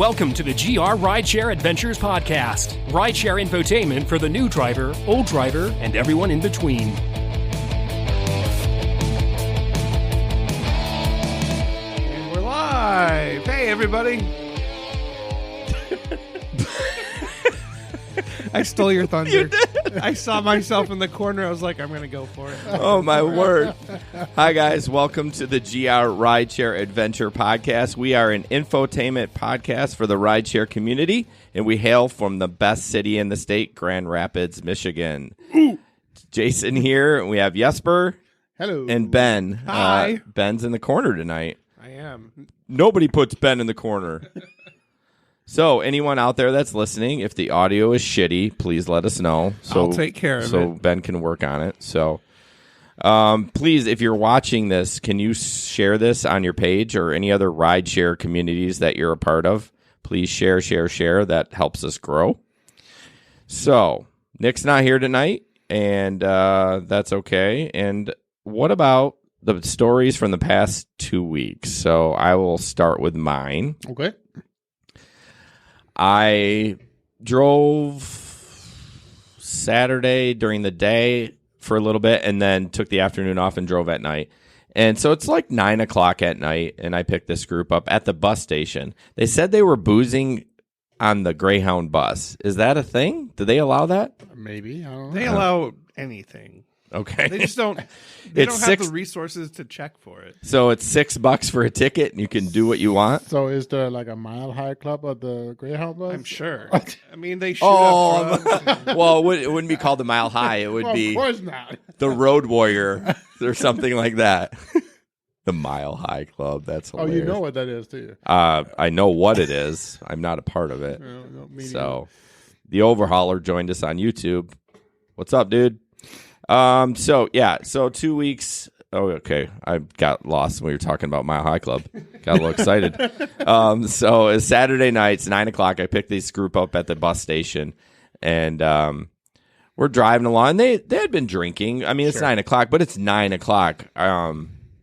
Welcome to the GR Rideshare Adventures Podcast. Rideshare infotainment for the new driver, old driver, and everyone in between. And we're live. Hey, everybody. I stole your thunder. You did. I saw myself in the corner. I was like, I'm going to go for it. Oh, my word. Hi, guys. Welcome to the GR Rideshare Adventure Podcast. We are an infotainment podcast for the rideshare community, and we hail from the best city in the state, Grand Rapids, Michigan. Ooh. Jason here, and we have Jesper. Hello. And Ben. Hi. Ben's in the corner tonight. I am. Nobody puts Ben in the corner. So, anyone out there that's listening, if the audio is shitty, please let us know. So, I'll take care of it. So Ben can work on it. So, please, if you're watching this, can you share this on your page or any other rideshare communities that you're a part of? Please share. That helps us grow. So, Nick's not here tonight, and that's okay. And what about the stories from the past 2 weeks? So, I will start with mine. Okay. I drove Saturday during the day for a little bit and then took the afternoon off and drove at night. And so it's like 9 o'clock at night, and I picked this group up at the bus station. They said they were boozing on the Greyhound bus. Is that a thing? Do they allow that? Maybe. I don't know. They allow anything. Okay. They just don't. They It's don't have $6 the resources to check for it. So it's $6 for a ticket, and you can do what you want. So is there like a mile high club at the Greyhound bus? I'm sure. I mean, they shoot up drugs. Well, it wouldn't be called the Mile High. It would Well, be of course not. the Road Warrior or something like that. The Mile High Club. That's Oh, hilarious. you know what that is, do you? I know what it is. I'm not a part of it. No, me So the Overhauler joined us on YouTube. What's up, dude? So 2 weeks. Oh, okay. I got lost when we were talking about Mile High Club. Got a little excited. So it's Saturday nights, 9 o'clock. I picked this group up at the bus station, and we're driving along. They had been drinking. I mean, it's 9 o'clock, but it's 9 o'clock.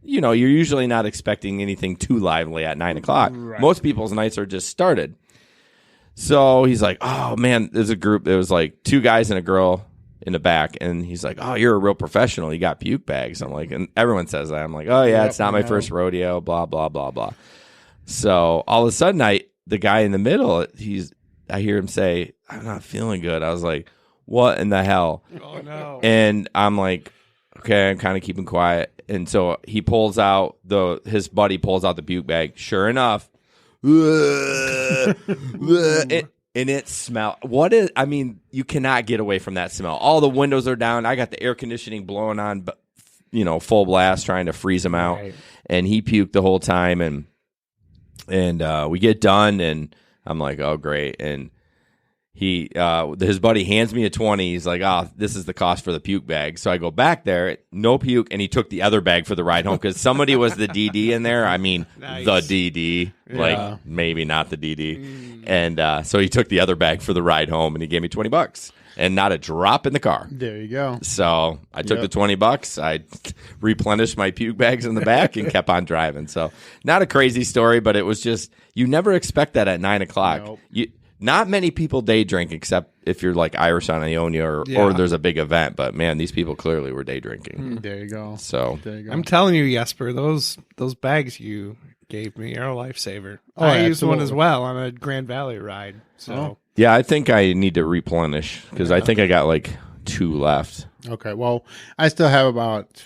You're usually not expecting anything too lively at 9 o'clock. Right. Most people's nights are just started. So he's like, oh, man, there's a group. There was like 2 guys and a girl in the back, and he's like, oh, you're a real professional. You got puke bags. I'm like, and everyone says that. I'm like, oh, yeah, it's not my first rodeo, blah, blah, blah, blah. So all of a sudden, the guy in the middle, I hear him say, I'm not feeling good. I was like, what in the hell? Oh, no. And I'm like, okay, I'm kind of keeping quiet. And so he pulls out his buddy pulls out the puke bag. Sure enough, and it smelled. You cannot get away from that smell. All the windows are down. I got the air conditioning blowing on, full blast, trying to freeze him out. Right. And he puked the whole time. And we get done, and I'm like, oh, great. And his buddy hands me a 20. He's like, oh, this is the cost for the puke bag. So I go back there, no puke, and he took the other bag for the ride home because somebody was the DD in there. I mean, Nice. the DD, like maybe not the DD. And so he took the other bag for the ride home, and he gave me $20 and not a drop in the car. There you go. So I took the $20. I replenished my puke bags in the back and kept on driving. So not a crazy story, but it was just, you never expect that at 9 o'clock. Nope. Not many people day drink except if you're like Irish on Ionia or there's a big event. But man, these people clearly were day drinking. There you go. So There you go. I'm telling you, Jesper, those bags you gave me are a lifesaver. Oh, I used one absolutely. as well on a Grand Valley ride. So yeah, I think I need to replenish because I think I got like 2 left. Okay. Well, I still have about,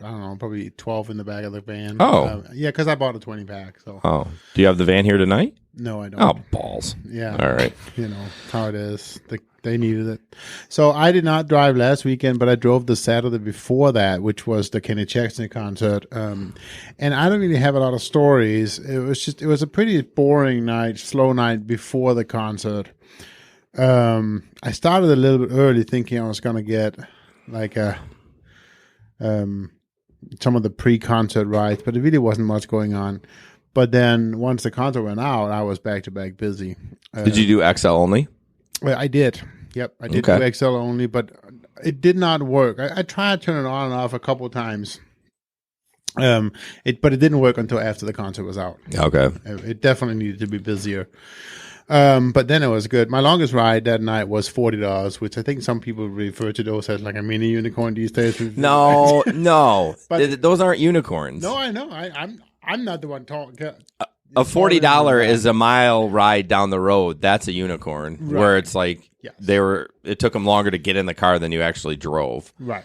I don't know, probably 12 in the back of the van. Oh. Yeah, because I bought a 20 pack. So Oh, do you have the van here tonight? no, I don't. Oh, balls. Yeah. All right. You know how it is. They needed it. So I did not drive last weekend, but I drove the Saturday before that, which was the Kenny Jackson concert. And I don't really have a lot of stories. It was a pretty boring night, slow night before the concert. I started a little bit early thinking I was going to get like some of the pre-concert rides, but it really wasn't much going on. But then once the concert went out, I was back-to-back busy. Did you do XL only? I did. Yep, I did Okay. do XL only, but it did not work. I tried to turn it on and off a couple of times. But it didn't work until after the concert was out. Okay. It definitely needed to be busier. But then it was good. My longest ride that night was $40, which I think some people refer to those as like a mini unicorn these days. No, But- those aren't unicorns. No, I know. I'm not the one talking. A $40 is a mile ride down the road. That's a unicorn. Right. Where it's like Yes. it took them longer to get in the car than you actually drove. Right.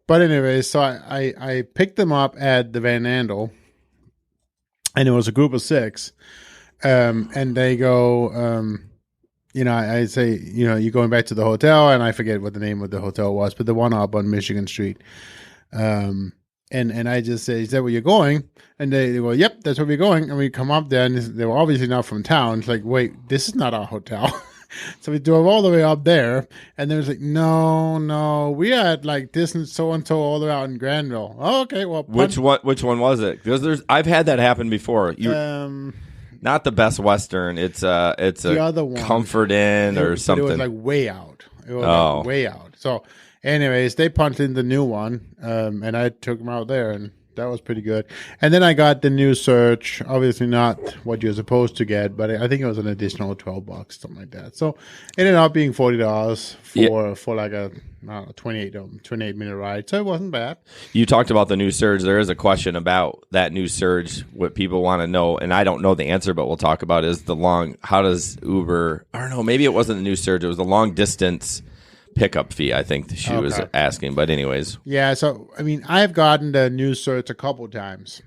But anyway, so I picked them up at the Van Andel, and it was a group of 6. And they go, I say, you're going back to the hotel, and I forget what the name of the hotel was, but the one up on Michigan Street. And I just say, is that where you're going? And they go, yep, that's where we're going. And we come up there, and they were obviously not from town. It's like, wait, this is not our hotel. So we drove all the way up there, and they was like, no, we are at like this and so all the way out in Granville. Oh, okay, well, Which one was it? Because I've had that happen before. Not the Best Western. It's the a other one. Comfort Inn or something. It was like way out. Like way out. So, anyways, they punched in the new one, and I took them out there, and that was pretty good. And then I got the new Surge. Obviously, not what you're supposed to get, but I think it was an additional $12, something like that. So, it ended up being $40 for like a 28 minute ride. So it wasn't bad. You talked about the new Surge. There is a question about that new Surge. What people want to know, and I don't know the answer, but we'll talk about is how does Uber? I don't know. Maybe it wasn't the new Surge. It was the long distance pickup fee, I think she was asking. But anyways. Yeah, so, I mean, I've gotten the new Surge a couple times.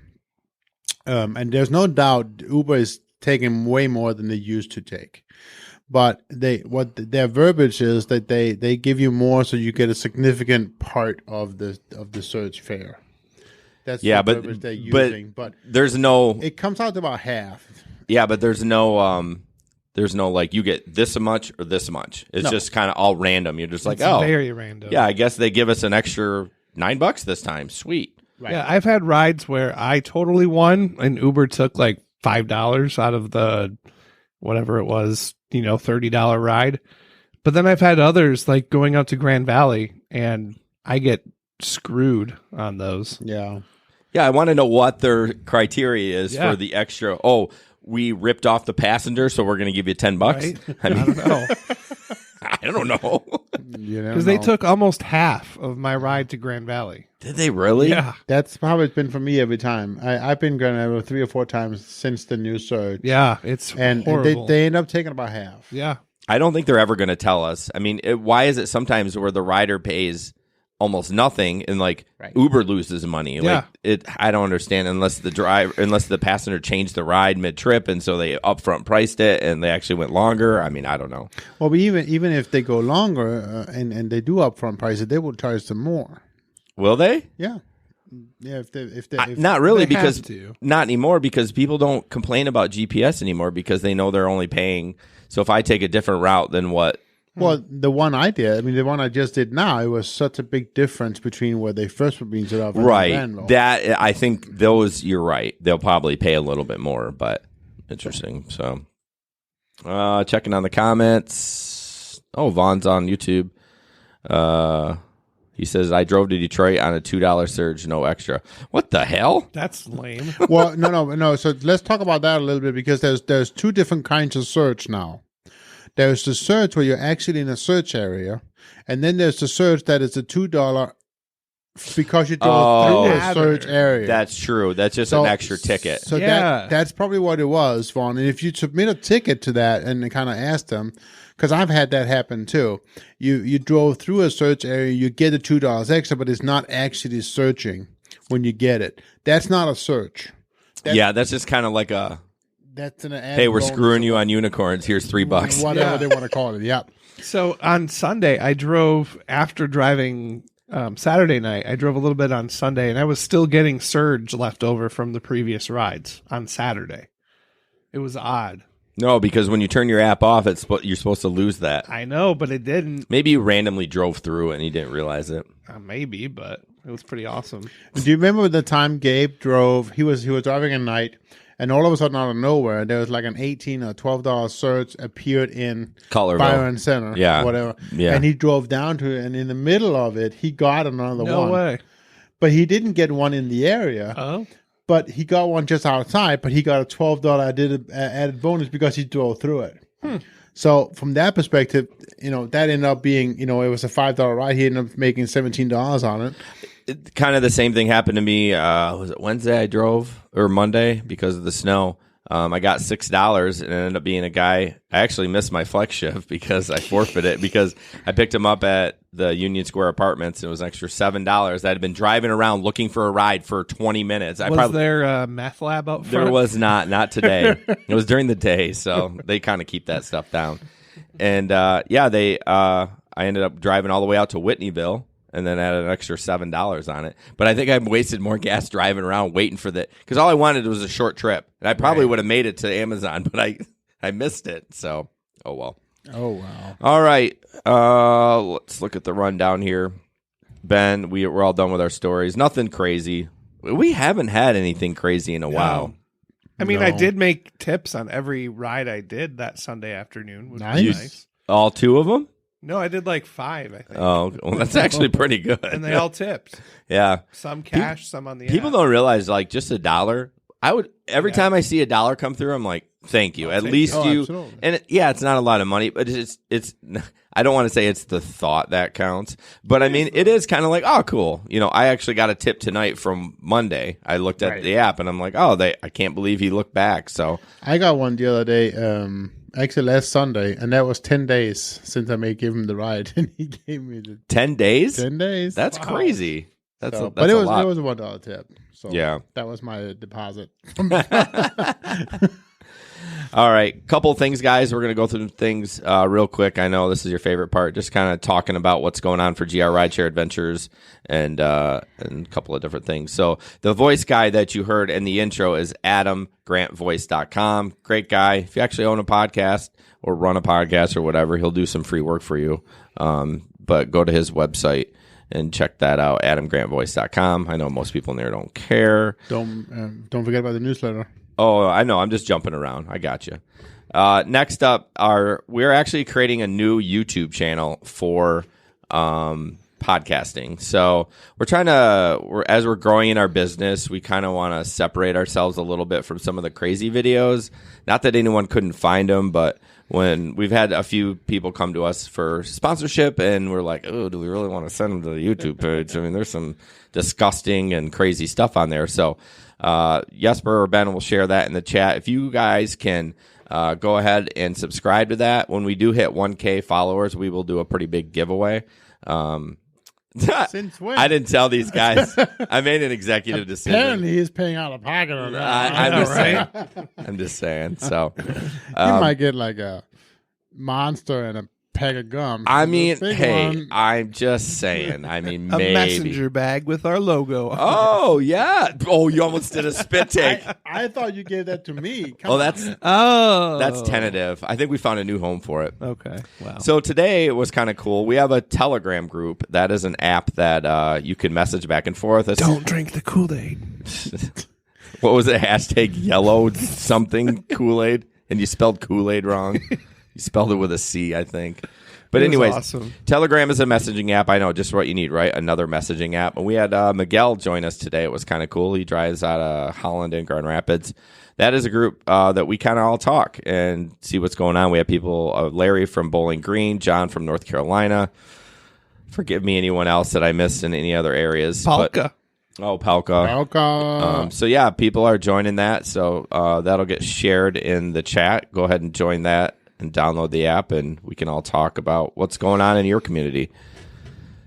And there's no doubt Uber is taking way more than they used to take. But their verbiage is that they give you more so you get a significant part of the Surge fare. That's the verbiage they're using. But there's no... It comes out to about half. Yeah, but there's no... There's no like you get this much or this much. It's just kind of all random. You're just like, very random. Yeah, I guess they give us an extra $9 this time. Sweet. Right. Yeah, I've had rides where I totally won, and Uber took like $5 out of the whatever it was, $30 ride. But then I've had others like going out to Grand Valley, and I get screwed on those. Yeah. Yeah, I want to know what their criteria is Yeah. for the extra. Oh, we ripped off the passenger, so we're going to give you $10. Right? I mean, I don't know. I don't know. Because they took almost half of my ride to Grand Valley. Did they really? Yeah. That's how it's been for me every time. I've been Grand Valley 3 or 4 times since the new Surge. Yeah, it's And horrible. they end up taking about half. Yeah. I don't think they're ever going to tell us. I mean, why is it sometimes where the rider pays almost nothing and like Uber loses money? Yeah. Like I don't understand unless the passenger changed the ride mid-trip and so they upfront priced it and they actually went longer. I mean, I don't know. Well, but even if they go longer and they do upfront price it, they will charge them more. Will they? Yeah. Yeah, if not really, they have because to. not anymore, because people don't complain about GPS anymore because they know they're only paying. So if I take a different route than what. Well, the one I did, the one I just did now, it was such a big difference between where they first were being set up. Right. That I think those, you're right. They'll probably pay a little bit more, but interesting. So checking on the comments. Oh, Vaughn's on YouTube. He says, I drove to Detroit on a $2 surge, no extra. What the hell? That's lame. Well, no. So let's talk about that a little bit because there's 2 different kinds of search now. There's the search where you're actually in a search area, and then there's the search that is a $2 because you drove through a search area. That's true. That's just an extra ticket. So Yeah. that's probably what it was, Vaughn. And if you submit a ticket to that and kind of ask them, because I've had that happen too. You drove through a search area, you get a $2 extra, but it's not actually searching when you get it. That's not a search. That's just kind of like a, That's an hey, we're screwing you on unicorns. Here's $3. Whatever they want to call it. Yep. So on Sunday, I drove after driving Saturday night. I drove a little bit on Sunday, and I was still getting surge left over from the previous rides on Saturday. It was odd. No, because when you turn your app off, you're supposed to lose that. I know, but it didn't. Maybe you randomly drove through it and you didn't realize it. Maybe, but it was pretty awesome. Do you remember the time Gabe drove? He was driving at night, and all of a sudden, out of nowhere, there was like an $18 or $12 surge appeared in Colorville. Byron Center, Yeah. whatever. Yeah. And he drove down to it, and in the middle of it, he got another one. No way. but he didn't get one in the area. Oh, But he got one just outside, but he got a $12 added bonus because he drove through it. So from that perspective, that ended up being, it was a $5 ride. He ended up making $17 on it. Kind of the same thing happened to me. Was it Wednesday I drove or Monday because of the snow? I got $6 and it ended up being a guy. I actually missed my flex shift because I forfeited because I picked him up at the Union Square Apartments. And it was an extra $7. I had been driving around looking for a ride for 20 minutes. Was there a meth lab out front? There was not today. It was during the day, so they kind of keep that stuff down. And I ended up driving all the way out to Whitneyville. And then added an extra $7 on it. But I think I wasted more gas driving around waiting for that. Because all I wanted was a short trip. And I probably would have made it to Amazon, but I missed it. So, oh well. Oh, wow. All right. Let's look at the rundown here. Ben, we're all done with our stories. Nothing crazy. We haven't had anything crazy in a while. I mean, I did make tips on every ride I did that Sunday afternoon. Which was nice. All 2 of them? No, I did like 5, I think. Oh, well, that's actually pretty good. And they all tipped. Yeah. Some cash, some on the People app. don't realize, like, just $1. I would every time I see $1 come through, I'm like, thank you. At least you. Absolutely. And it's not a lot of money, but it's. I don't want to say it's the thought that counts, but I mean, it is kind of like, oh, cool. I actually got a tip tonight from Monday. I looked at the app and I'm like, oh, I can't believe he looked back. So I got one the other day. Actually, last Sunday, and that was 10 days since I give him the ride, and he gave me the 10 days. 10 days. That's crazy. That's a but it was lot. it was a $1 tip. So yeah, that was my deposit. All right, couple things, guys. We're going to go through things real quick. I know this is your favorite part, just kind of talking about what's going on for GR Rideshare Adventures and a couple of different things. So the voice guy that you heard in the intro is AdamGrantVoice.com. Great guy. If you actually own a podcast or run a podcast or whatever, he'll do some free work for you. But go to his website and check that out, AdamGrantVoice.com. I know most people in there don't care. Don't forget about the newsletter. Oh, I know. I'm just jumping around. I got you. Next up, we're actually creating a new YouTube channel for podcasting. So we're trying to, as we're growing in our business, we kind of want to separate ourselves a little bit from some of the crazy videos. Not that anyone couldn't find them, but when we've had a few people come to us for sponsorship and we're like, oh, do we really want to send them to the YouTube page? I mean, there's some disgusting and crazy stuff on there. So Jesper or Ben will share that in the chat. If you guys can go ahead and subscribe to that, when we do hit 1K followers, we will do a pretty big giveaway. Since when? I didn't tell these guys. I made an executive decision. Apparently, he's paying out of pocket on that. I'm just saying. So you might get like a monster and a pack of gum. I mean, hey, I'm just saying. I mean, maybe a messenger bag with our logo. Oh yeah. Oh, you almost did a spit take. I thought you gave that to me. That's tentative. I think we found a new home for it. Okay. Wow. So today it was kind of cool. We have a Telegram group. That is an app that you can message back and forth. Don't drink the Kool-Aid. What was it? Hashtag yellow something Kool-Aid, and you spelled Kool-Aid wrong. You spelled it with a C, I think. But anyways, awesome. Telegram is a messaging app. I know, just what you need, right? Another messaging app. And we had Miguel join us today. It was kind of cool. He drives out of Holland and Grand Rapids. That is a group that we kind of all talk and see what's going on. We have people, Larry from Bowling Green, John from North Carolina. Forgive me, anyone else that I missed in any other areas. Palka. Palka. So yeah, people are joining that. So that'll get shared in the chat. Go ahead and join that and download the app, and we can all talk about what's going on in your community.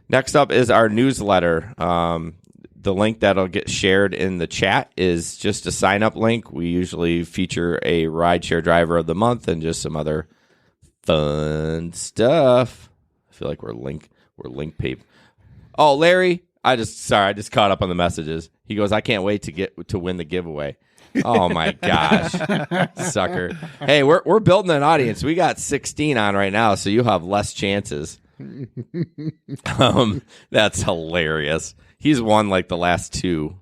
Next up is our newsletter. The link that'll get shared in the chat is just a sign-up link. We usually feature a rideshare driver of the month and just some other fun stuff. I feel like we're link paper. Oh, Larry, I just caught up on the messages. He goes, I can't wait to win the giveaway. Oh my gosh, sucker! Hey, we're building an audience. We got 16 on right now, so you have less chances. That's hilarious. He's won like the last 2.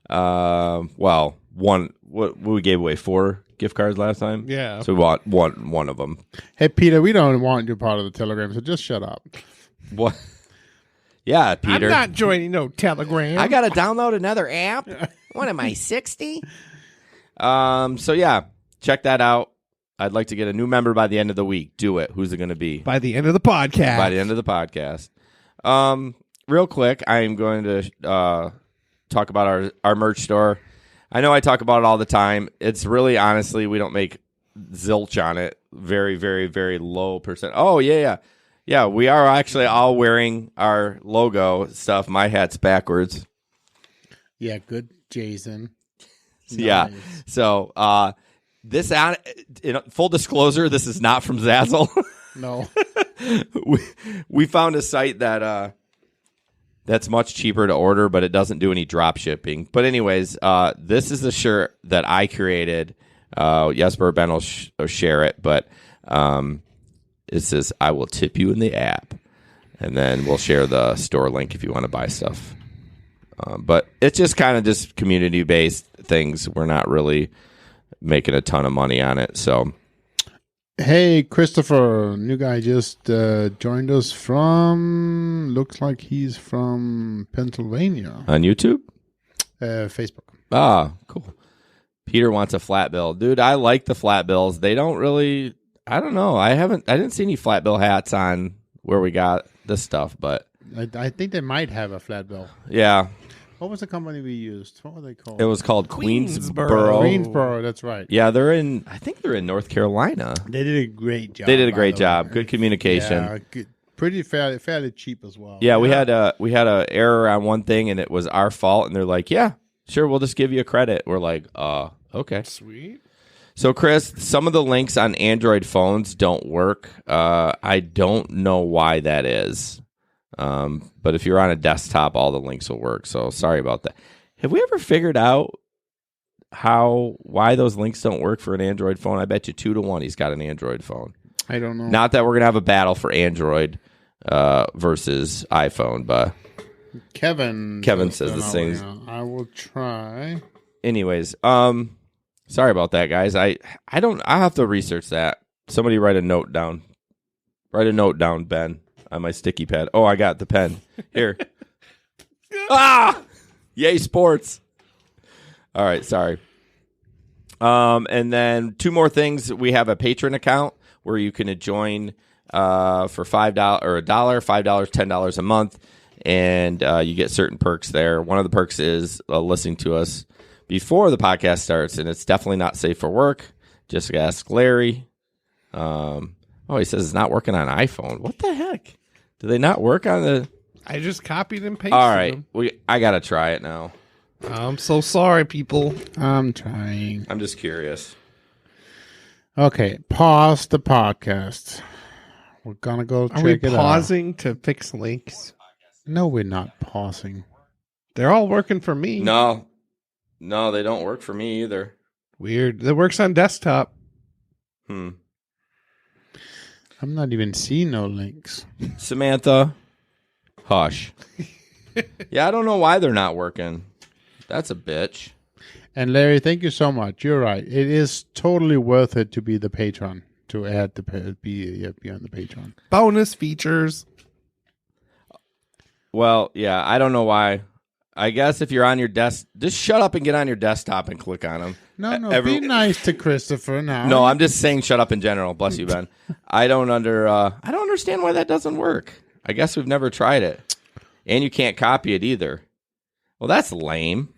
Well, one. What we gave away 4 gift cards last time. Yeah. So we want one of them. Hey, Peter, we don't want you part of the Telegram, so just shut up. What? Yeah, Peter. I'm not joining no Telegram. I got to download another app. What am I, 60? So, yeah, check that out. I'd like to get a new member by the end of the week. Do it. Who's it going to be? By the end of the podcast. By the end of the podcast. Real quick, I am going to talk about our merch store. I know I talk about it all the time. It's really, honestly, we don't make zilch on it. Very, very, very low percent. Oh, yeah. Yeah, we are actually all wearing our logo stuff. My hat's backwards. Yeah, good, Jason. Yeah. Nice. So, this full disclosure, this is not from Zazzle. No. we found a site that that's much cheaper to order, but it doesn't do any drop shipping. But anyways, this is a shirt that I created. Jesper Ben will share it, but it says, "I will tip you in the app," and then we'll share the store link if you want to buy stuff. But it's just kind of just community based things. We're not really making a ton of money on it. So, hey, Christopher, new guy just joined us from. Looks like he's from Pennsylvania. on YouTube. Facebook. Ah, cool. Peter wants a flat bill. Dude, I like the flat bills. They don't really, I don't know. I didn't see any flat bill hats on where we got this stuff, but I think they might have a flat bill. yeah, What was the company we used? What were they called? it was called Queensboro. Greensboro, that's right. Yeah, I think they're in North Carolina. They did a great job. They did a by great the job. way. Good communication. Yeah, good. Pretty fairly cheap as well. Yeah, we had a error on one thing and it was our fault, and they're like, "Yeah, sure, we'll just give you a credit." We're like, okay. Sweet. So, Chris, some of the links on Android phones don't work. I don't know why that is. But if you're on a desktop, all the links will work. So, sorry about that. Have we ever figured out why those links don't work for an Android phone? I bet you 2-1 he's got an Android phone. I don't know. Not that we're going to have a battle for Android versus iPhone, but Kevin says the same. I will try. Anyways, sorry about that, guys. I have to research that. Somebody write a note down. Write a note down, Ben, on my sticky pad. Oh, I got the pen. Here. Yay, sports. All right, sorry. And then 2 more things. We have a Patreon account where you can join for $5 or $1, $5, $10 a month, and you get certain perks there. One of the perks is listening to us before the podcast starts, and it's definitely not safe for work. Just ask Larry. He says it's not working on iPhone. What the heck? Do they not work on the... I just copied and pasted All right. them. I got to try it now. I'm so sorry, people. I'm trying. I'm just curious. Okay, pause the podcast. We're gonna go Are check we it out. pausing to fix links? No, we're not pausing. They're all working for me. No, they don't work for me either. Weird. It works on desktop. I'm not even seeing no links. Samantha, hush. Yeah, I don't know why they're not working. That's a bitch. And Larry, thank you so much. You're right. It is totally worth it to be the patron, to add the be on the patron. Bonus features. Well, yeah, I don't know why. I guess if you're on your desk, just shut up and get on your desktop and click on them. No, be nice to Christopher now. No, I'm just saying shut up in general. Bless you, Ben. I don't understand why that doesn't work. I guess we've never tried it. And you can't copy it either. Well, that's lame.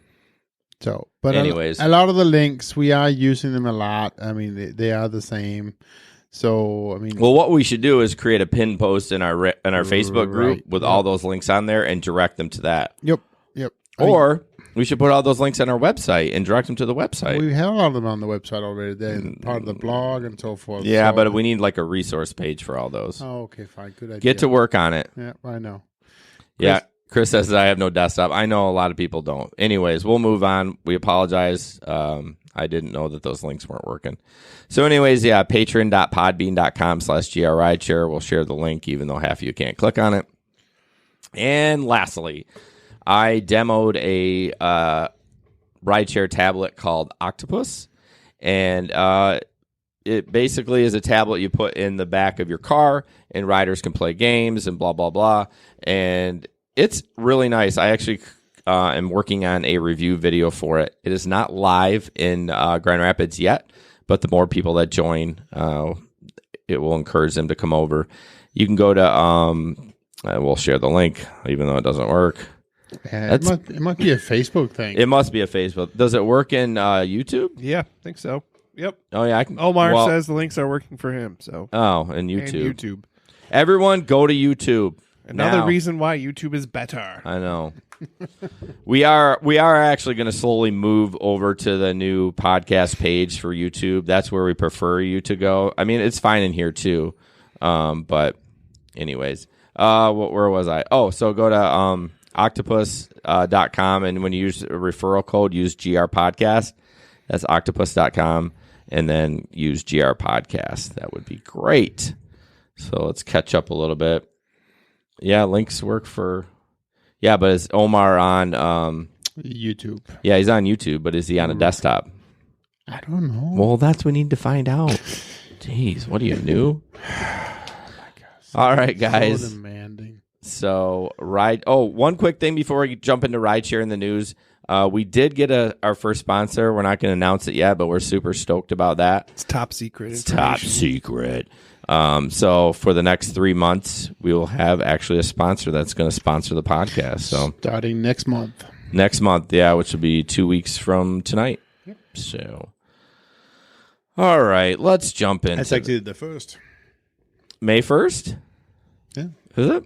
So, but anyways, a lot of the links, we are using them a lot. I mean, they are the same. So, I mean, well, what we should do is create a pin post in our Facebook group Right. with all those links on there and direct them to that. Yep. Or we should put all those links on our website and direct them to the website. We have a lot of them on the website already. They're part of the blog and so forth. Yeah, so. but we need like a resource page for all those. Oh, okay, fine. Good idea. Get to work on it. Yeah, I know. Yeah. Chris says I have no desktop. I know a lot of people don't. Anyways, we'll move on. We apologize. I didn't know that those links weren't working. So anyways, yeah, patreon.podbean.com/GRRideshare. We'll share the link, even though half of you can't click on it. And lastly, I demoed a rideshare tablet called Octopus. And it basically is a tablet you put in the back of your car, and riders can play games and blah, blah, blah. And it's really nice. I actually am working on a review video for it. It is not live in Grand Rapids yet, but the more people that join, it will encourage them to come over. You can go to, we'll share the link, even though it doesn't work. Yeah, it must be a Facebook thing. It must be a Facebook. Does it work in YouTube? Yeah, I think so. Yep. Oh, yeah. Omar says the links are working for him. So. Oh, and YouTube. And YouTube. Everyone go to YouTube. Another reason why YouTube is better. I know. We are actually going to slowly move over to the new podcast page for YouTube. That's where we prefer you to go. I mean, it's fine in here too. But anyways, where was I? Oh, so go to octopus.com, and when you use a referral code, use GR podcast. That's octopus.com, and then use GR podcast. That would be great. So let's catch up a little bit. Yeah, links work for... Yeah, but is Omar on... YouTube. Yeah, he's on YouTube, but is he on a desktop? I don't know. Well, that's what we need to find out. Jeez, what are you new? Oh my gosh. All right, guys. So demanding. So, one quick thing before we jump into Rideshare in the news. We did get our first sponsor. We're not going to announce it yet, but we're super stoked about that. It's top secret. It's top secret. So for the next 3 months, we will have actually a sponsor that's going to sponsor the podcast. So starting next month. Next month, yeah, which will be 2 weeks from tonight. Yep. So, all right, let's jump in. That's actually the first. May 1st? Yeah. Is it?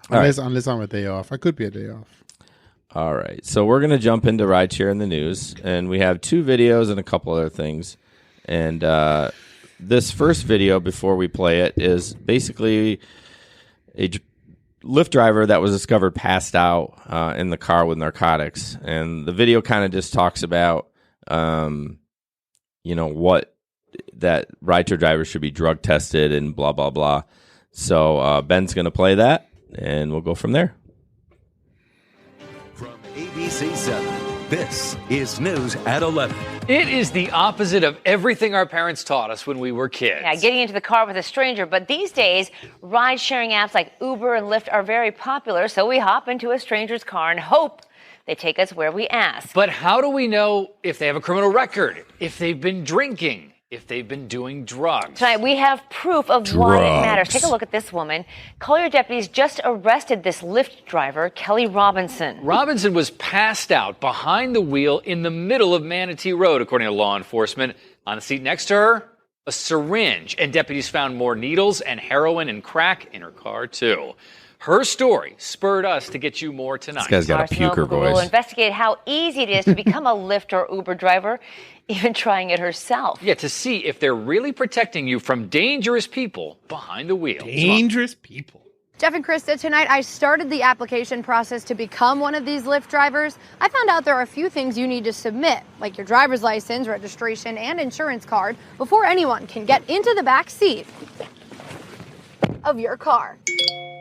Unless I'm a day off. I could be a day off. All right, so we're going to jump into Rideshare in the news, and we have 2 videos and a couple other things. And this first video, before we play it, is basically a Lyft driver that was discovered passed out in the car with narcotics. And the video kind of just talks about, what that rideshare drivers should be drug tested and blah, blah, blah. So Ben's going to play that, and we'll go from there. From ABC 7, this is News at 11. It is the opposite of everything our parents taught us when we were kids. Yeah, getting into the car with a stranger. But these days, ride-sharing apps like Uber and Lyft are very popular, so we hop into a stranger's car and hope they take us where we ask. But how do we know if they have a criminal record, if they've been drinking, if they've been doing drugs? Tonight, we have proof of why it matters. Take a look at this woman. Collier deputies just arrested this Lyft driver, Kelly Robinson. Robinson was passed out behind the wheel in the middle of Manatee Road, according to law enforcement. On the seat next to her, a syringe. And deputies found more needles and heroin and crack in her car, too. Her story spurred us to get you more tonight. This guy's got a puker voice. We'll investigate how easy it is to become a Lyft or Uber driver, even trying it herself. Yeah, to see if they're really protecting you from dangerous people behind the wheel. Dangerous people. Jeff and Krista, tonight I started the application process to become one of these Lyft drivers. I found out there are a few things you need to submit, like your driver's license, registration, and insurance card, before anyone can get into the back seat of your car.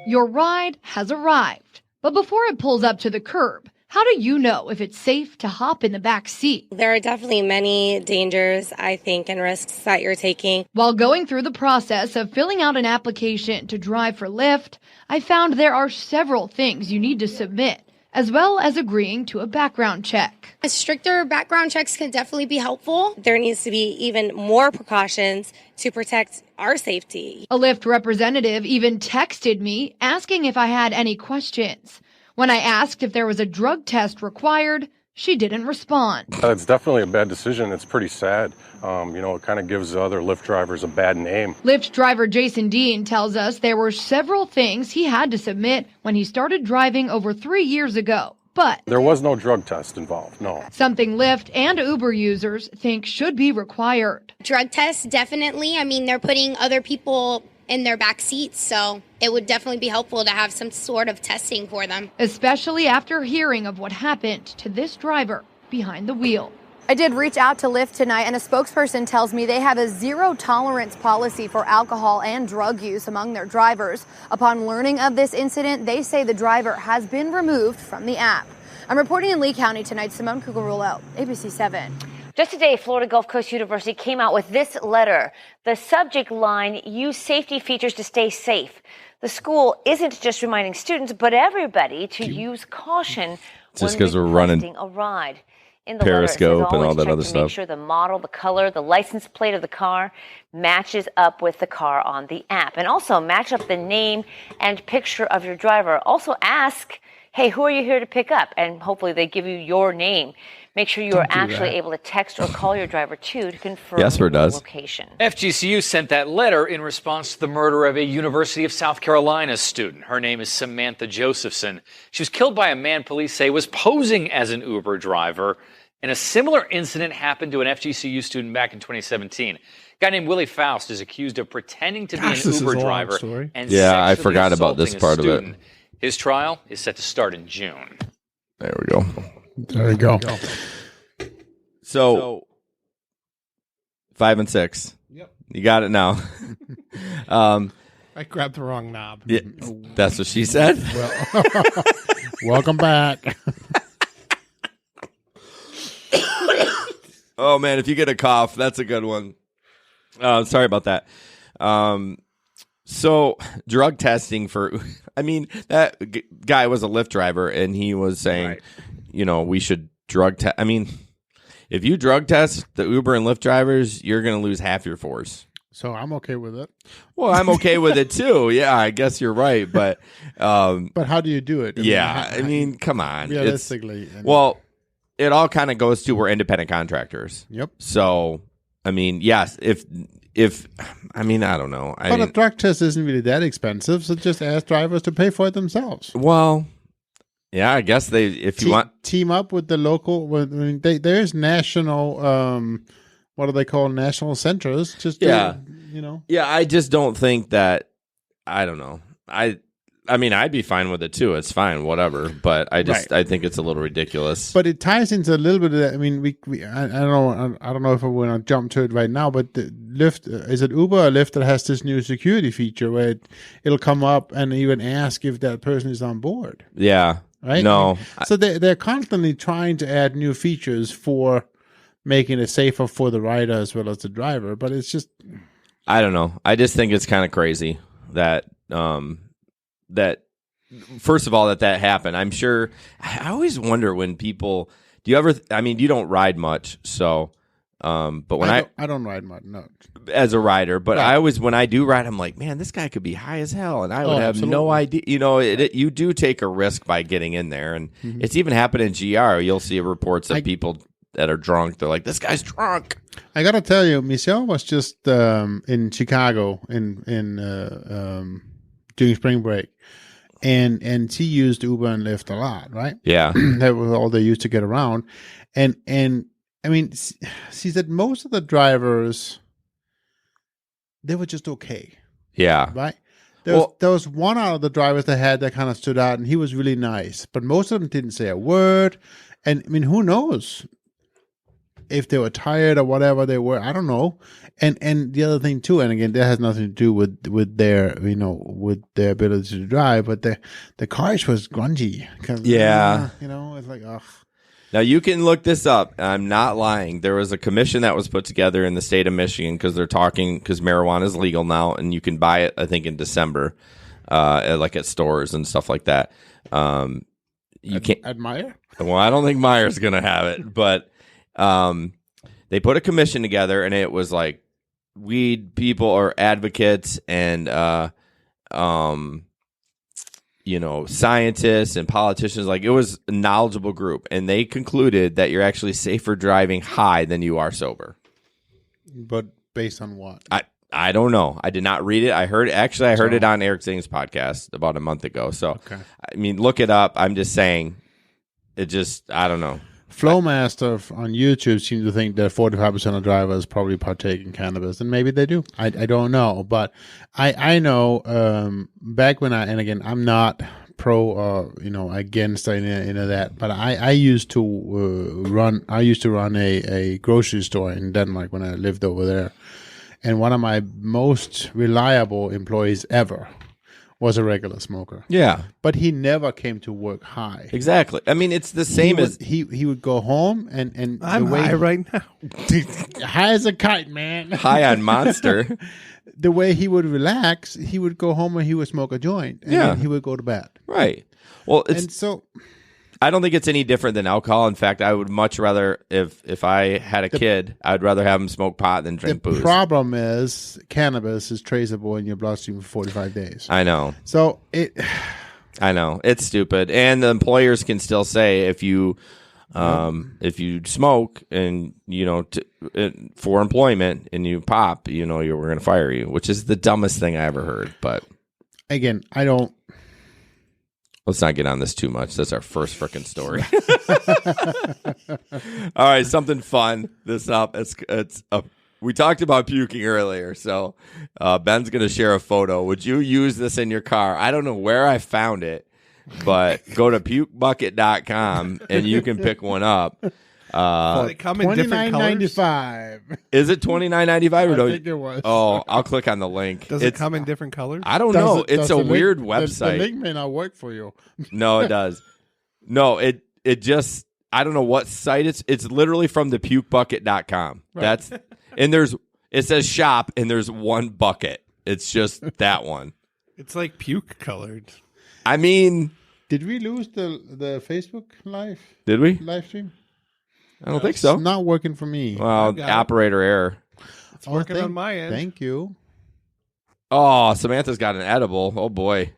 Your ride has arrived, but before it pulls up to the curb, how do you know if it's safe to hop in the back seat? There are definitely many dangers, I think, and risks that you're taking. While going through the process of filling out an application to drive for Lyft, I found there are several things you need to submit, as well as agreeing to a background check. Stricter background checks can definitely be helpful. There needs to be even more precautions to protect our safety. A Lyft representative even texted me asking if I had any questions. When I asked if there was a drug test required, she didn't respond. It's definitely a bad decision. It's pretty sad. It kind of gives the other Lyft drivers a bad name. Lyft driver Jason Dean tells us there were several things he had to submit when he started driving over 3 years ago. But there was no drug test involved, no. Something Lyft and Uber users think should be required. Drug tests, definitely. I mean, they're putting other people in their back seats, so it would definitely be helpful to have some sort of testing for them. Especially after hearing of what happened to this driver behind the wheel. I did reach out to Lyft tonight, and a spokesperson tells me they have a zero-tolerance policy for alcohol and drug use among their drivers. Upon learning of this incident, they say the driver has been removed from the app. I'm reporting in Lee County tonight. Simone Cucarulo, ABC 7. Just today, Florida Gulf Coast University came out with this letter. The subject line, use safety features to stay safe. The school isn't just reminding students, but everybody to use caution Just when 'cause we're running requesting a ride. In the Periscope letter, it says and all always that check other to stuff. Make sure the model, the color, the license plate of the car matches up with the car on the app. And also match up the name and picture of your driver. Also ask, hey, who are you here to pick up? And hopefully they give you your name. Make sure you are actually able to text or call your driver too to confirm Jasper your does. location. FGCU sent that letter in response to the murder of a University of South Carolina student. Her name is Samantha Josephson. She was killed by a man police say was posing as an Uber driver. And a similar incident happened to an FGCU student back in 2017. A guy named Willie Faust is accused of pretending to be an Uber driver and Yeah, I sexually forgot about this assaulting a part of it. student. His trial is set to start in June. There we go. There you go. So 5 and 6. Yep. You got it now. I grabbed the wrong knob. Yeah, that's what she said. Well, welcome back. Oh man, if you get a cough, that's a good one. Sorry about that. So drug testing for, I mean, that guy was a Lyft driver and he was saying, we should drug test. I mean, if you drug test the Uber and Lyft drivers, you're going to lose half your force. So I'm okay with it. Well, I'm okay with it too. Yeah, I guess you're right. But how do you do it? I mean, come on. Realistically. Well, it all kind of goes to we're independent contractors. Yep. So, I mean, yes, if I mean, I don't know. But a drug test isn't really that expensive, so just ask drivers to pay for it themselves. Well, yeah, I guess if you want team up with the local. I mean, there's national. What do they call national centers? Just Yeah, Yeah, I just don't think that. I don't know. I mean, I'd be fine with it too. It's fine, whatever. But I think it's a little ridiculous. But it ties into a little bit of that. I mean, I don't know if I want to jump to it right now. But the Lyft, is it Uber or Lyft that has this new security feature where it'll come up and even ask if that person is on board? Yeah. Right. No. So they're constantly trying to add new features for making it safer for the rider as well as the driver. But it's just, I don't know. I just think it's kind of crazy that first of all that happened. I'm sure. I always wonder when people. Do you ever? I mean, you don't ride much, so. But when I don't ride much, no. As a rider, but I always when I do ride, I'm like, man, this guy could be high as hell, and I would have no idea. You do take a risk by getting in there, and it's even happened in GR. You'll see reports of people that are drunk. They're like, this guy's drunk. I gotta tell you, Michelle was just in Chicago in during spring break, and she used Uber and Lyft a lot, right? Yeah, that was all they used to get around, and I mean, she said most of the drivers, they were just okay. Yeah, right. There was one out of the drivers that kind of stood out, and he was really nice, but most of them didn't say a word. And I mean, who knows if they were tired or whatever they were? I don't know. And the other thing too, and again, that has nothing to do with their with their ability to drive, but the cars was grungy. Yeah, it's like ugh. Now, you can look this up. I'm not lying. There was a commission that was put together in the state of Michigan because they're talking because marijuana is legal now, and you can buy it, I think, in December, at stores and stuff like that. You can't at Meijer? Well, I don't think Meijer's going to have it, but they put a commission together, and it was like weed people or advocates and scientists and politicians. Like, it was a knowledgeable group, and they concluded that you're actually safer driving high than you are sober. But based on what? I don't know. I did not read it. I heard it on Eric Zing's podcast about a month ago. So, okay. I mean, look it up. I'm just saying, I don't know. Flowmaster on YouTube seems to think that 45% of drivers probably partake in cannabis, and maybe they do. I don't know, but I know back when and again, I'm not pro or against any of that, but I used to run a grocery store in Denmark when I lived over there, and one of my most reliable employees ever was a regular smoker. Yeah. But he never came to work high. Exactly. I mean, it's the same as... He would go home and I'm the way high right now. high as a kite, man. High on Monster. The way he would relax, he would go home and he would smoke a joint. And then he would go to bed. Right. Well, and so... I don't think it's any different than alcohol. In fact, I would much rather, if I had a kid, I'd rather have him smoke pot than drink booze. The problem is cannabis is traceable in your bloodstream for 45 days. I know. So I know. It's stupid. And the employers can still say if you smoke and, for employment and you pop, we're going to fire you, which is the dumbest thing I ever heard. But again, I don't. Let's not get on this too much. That's our first freaking story. All right, something fun. We talked about puking earlier, so Ben's going to share a photo. Would you use this in your car? I don't know where I found it, but go to pukebucket.com and you can pick one up. They come in different colors? $29.95. Is it $29.95 or no? I think it was. Oh, I'll click on the link. Does it come in different colors? I don't know. It's a weird website. The link may not work for you. No, it does. No, it just, I don't know what site it's literally from the pukebucket.com. Right. It says shop and there's one bucket. It's just that one. It's like puke colored. I mean, did we lose the Facebook live? Did we? Live stream? I don't think so. It's not working for me. Well, operator error. It's working on my end. Thank you. Oh, Samantha's got an edible. Oh, boy.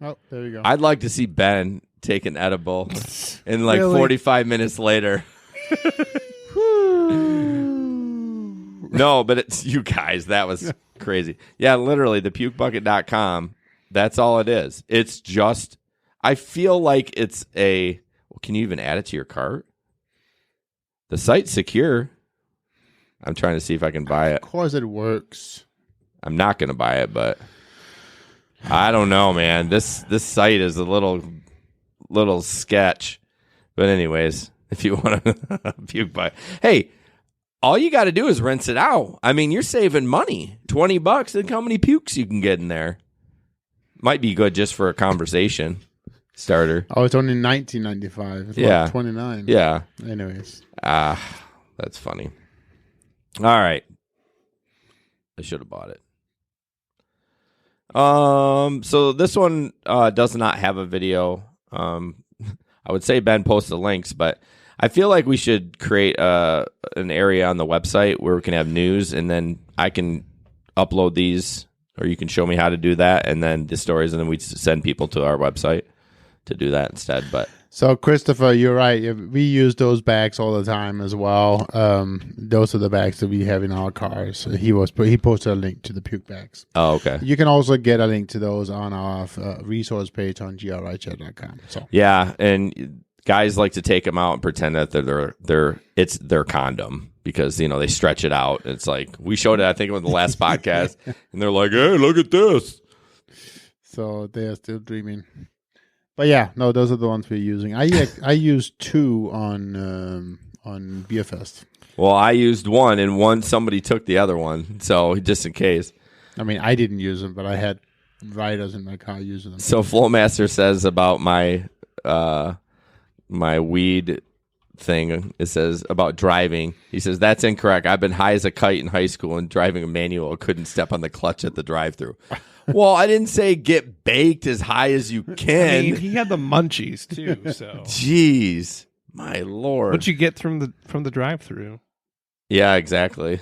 Oh, there you go. I'd like to see Ben take an edible and like Really? 45 minutes later. No, but it's you guys. That was crazy. Yeah, literally, the pukebucket.com. That's all it is. It's just, I feel like it's can you even add it to your cart? The site's secure. I'm trying to see if I can buy it. Of course it works. I'm not going to buy it, but I don't know, man. This site is a little sketch. But anyways, if you want to puke buy, hey, all you got to do is rinse it out. I mean, you're saving money. $20. Look how many pukes you can get in there. Might be good just for a conversation starter. Oh, it's only $19.95. It's Yeah. like $29. Yeah. Anyways. That's funny. All right. I should have bought it. So this one does not have a video. I would say Ben posts the links, but I feel like we should create an area on the website where we can have news, and then I can upload these, or you can show me how to do that, and then the stories, and then we send people to our website to do that instead. But so, Christopher, you're right. We use those bags all the time as well. Those are the bags that we have in our cars. He posted a link to the puke bags. Oh, okay. You can also get a link to those on our resource page on grrideshare.com. So yeah, and guys like to take them out and pretend that it's their condom because they stretch it out. It's like we showed it, I think, on the last podcast, and they're like, "Hey, look at this." So they are still dreaming. But yeah, no, those are the ones we're using. I used two on Beerfest. Well, I used one, and somebody took the other one, so just in case. I mean, I didn't use them, but I had riders in my car using them. So Flowmaster says about my weed thing. It says about driving. He says that's incorrect. I've been high as a kite in high school and driving a manual. Couldn't step on the clutch at the drive-thru. Well, I didn't say get baked as high as you can. I mean, he had the munchies too. So, jeez, my lord, what'd you get from the drive-thru? Yeah, exactly.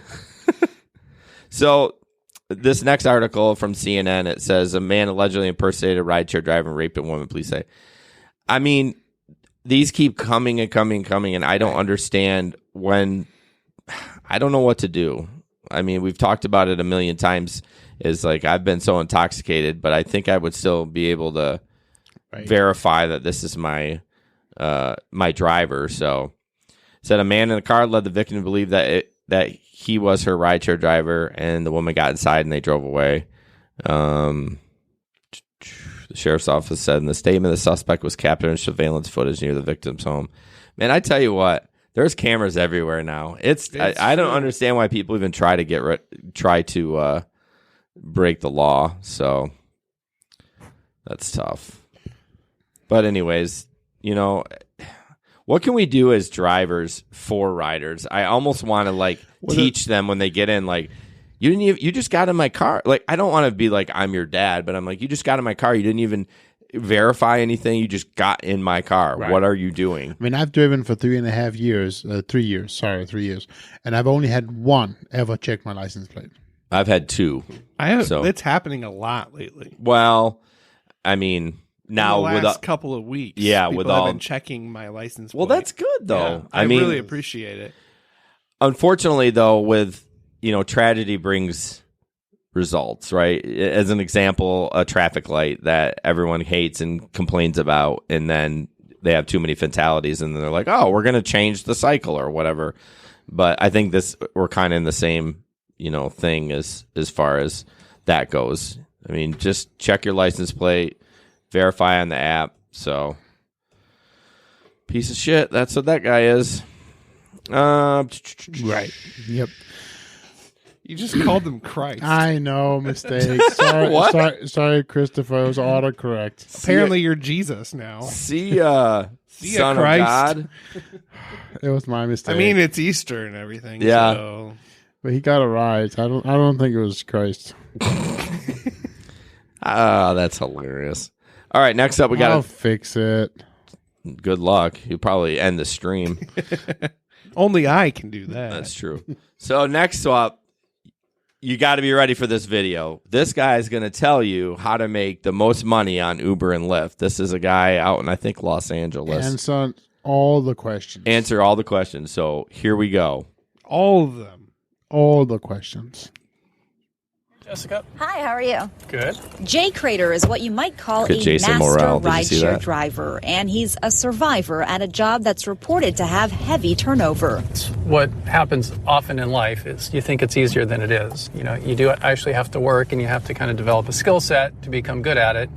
So, this next article from CNN, it says a man allegedly impersonated a rideshare driver and raped a woman. Police say. I mean, these keep coming and coming and coming, and I don't understand when. I don't know what to do. I mean, we've talked about it a million times. Is like I've been so intoxicated, but I think I would still be able to verify that this is my driver. So, it said a man in the car led the victim to believe that he was her rideshare driver, and the woman got inside and they drove away. The sheriff's office said in the statement the suspect was captured in surveillance footage near the victim's home. Man, I tell you what, there's cameras everywhere now. I don't understand why people even try to break the law. So That's tough. But anyways, you know, what can we do as drivers for riders? I almost want to teach them when they get in, you just got in my car. Like, I don't want to be like, I'm your dad, but I'm like, you just got in my car. You didn't even verify anything. You just got in my car. Right. What are you doing? I mean, I've driven for 3.5 years, 3 years, 3 years. And I've only had one ever check my license plate. I've had 2. It's happening a lot lately. Well, I mean, now in the last couple of weeks, people have been checking my license plate. Well, that's good though. Yeah, I mean, really appreciate it. Unfortunately, though, with tragedy brings results, right? As an example, a traffic light that everyone hates and complains about, and then they have too many fatalities, and then they're like, "Oh, we're going to change the cycle or whatever." But I think we're kind of in the same thing as far as that goes. I mean, just check your license plate, verify on the app. So, piece of shit. That's what that guy is. Right. Yep. You just called them Christ. I know, mistake. Sorry, what? Sorry, Christopher. It was autocorrect. Apparently, you're Jesus now. See ya, Son of God. It was my mistake. I mean, it's Easter and everything. Yeah. So. But he got it right. I don't think it was Christ. That's hilarious. All right, next up I'll fix it. Good luck. You'll probably end the stream. Only I can do that. That's true. So next up, you got to be ready for this video. This guy is going to tell you how to make the most money on Uber and Lyft. This is a guy out in, I think, Los Angeles. Answer all the questions. Answer all the questions. So here we go. All of them. All the questions. Jessica. Hi, how are you? Good. Jay Crater is what you might call Good a Jason master Morrell. Did you see rideshare that? driver, and he's a survivor at a job that's reported to have heavy turnover. What happens often in life is you think it's easier than it is. You do actually have to work, and you have to kind of develop a skill set to become good at it.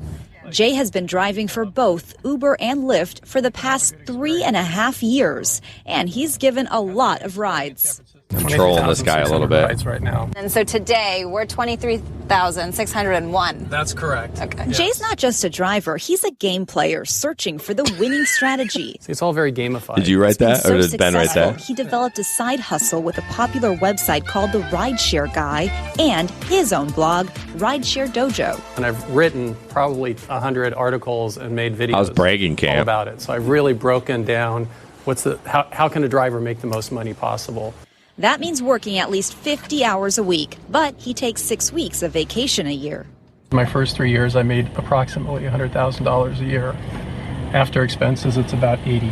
Jay has been driving for both Uber and Lyft for the past 3.5 years, and he's given a lot of rides. I'm trolling this guy a little bit. Rides right now. And so today we're 23,601. That's correct. Okay. Yes. Jay's not just a driver, he's a game player searching for the winning strategy. It's all very gamified. Did you write that, or did Ben write that? He developed a side hustle with a popular website called the Rideshare Guy and his own blog, Rideshare Dojo. And I've written probably 100 articles and made videos. How's bragging camp? All about it. So I've really broken down how can a driver make the most money possible. That means working at least 50 hours a week, but he takes 6 weeks of vacation a year. My first 3 years, I made approximately $100,000 a year. After expenses, it's about 80.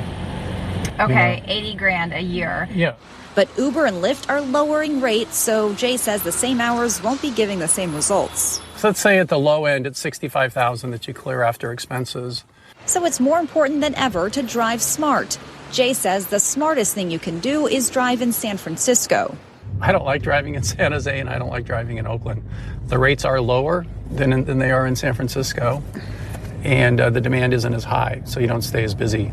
Okay, 80 grand a year. Yeah. But Uber and Lyft are lowering rates, so Jay says the same hours won't be giving the same results. So let's say at the low end, it's $65,000 that you clear after expenses. So it's more important than ever to drive smart. Jay says the smartest thing you can do is drive in San Francisco. I don't like driving in San Jose, and I don't like driving in Oakland. The rates are lower than they are in San Francisco, and the demand isn't as high, so you don't stay as busy.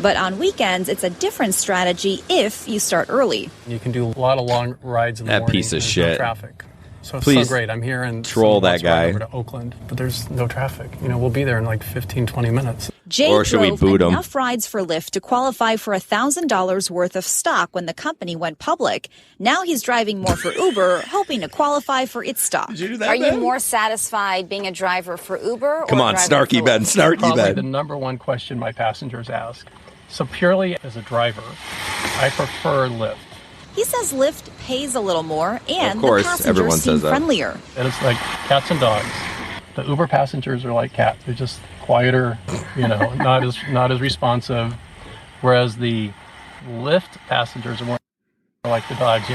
But on weekends, it's a different strategy if you start early. You can do a lot of long rides in the morning. That piece of There's shit. No traffic. So it's Please so great. I'm here and troll that guy. over to Oakland, but there's no traffic. We'll be there in like 15, 20 minutes. Jay Or should we drove boot him? enough rides for Lyft to qualify for $1,000 worth of stock when the company went public. Now he's driving more for Uber, hoping to qualify for its stock. Did you do that, Are you Ben? more satisfied being a driver for Uber Come or on, driving snarky for Ben, Lyft? snarky Probably the Ben. number one question my passengers ask. So purely as a driver, I prefer Lyft. He says Lyft pays a little more and Of course, the passengers everyone seem says that. friendlier. And it's like cats and dogs. The Uber passengers are like cats. They're just quieter, not as responsive. Whereas the Lyft passengers are more like the dogs,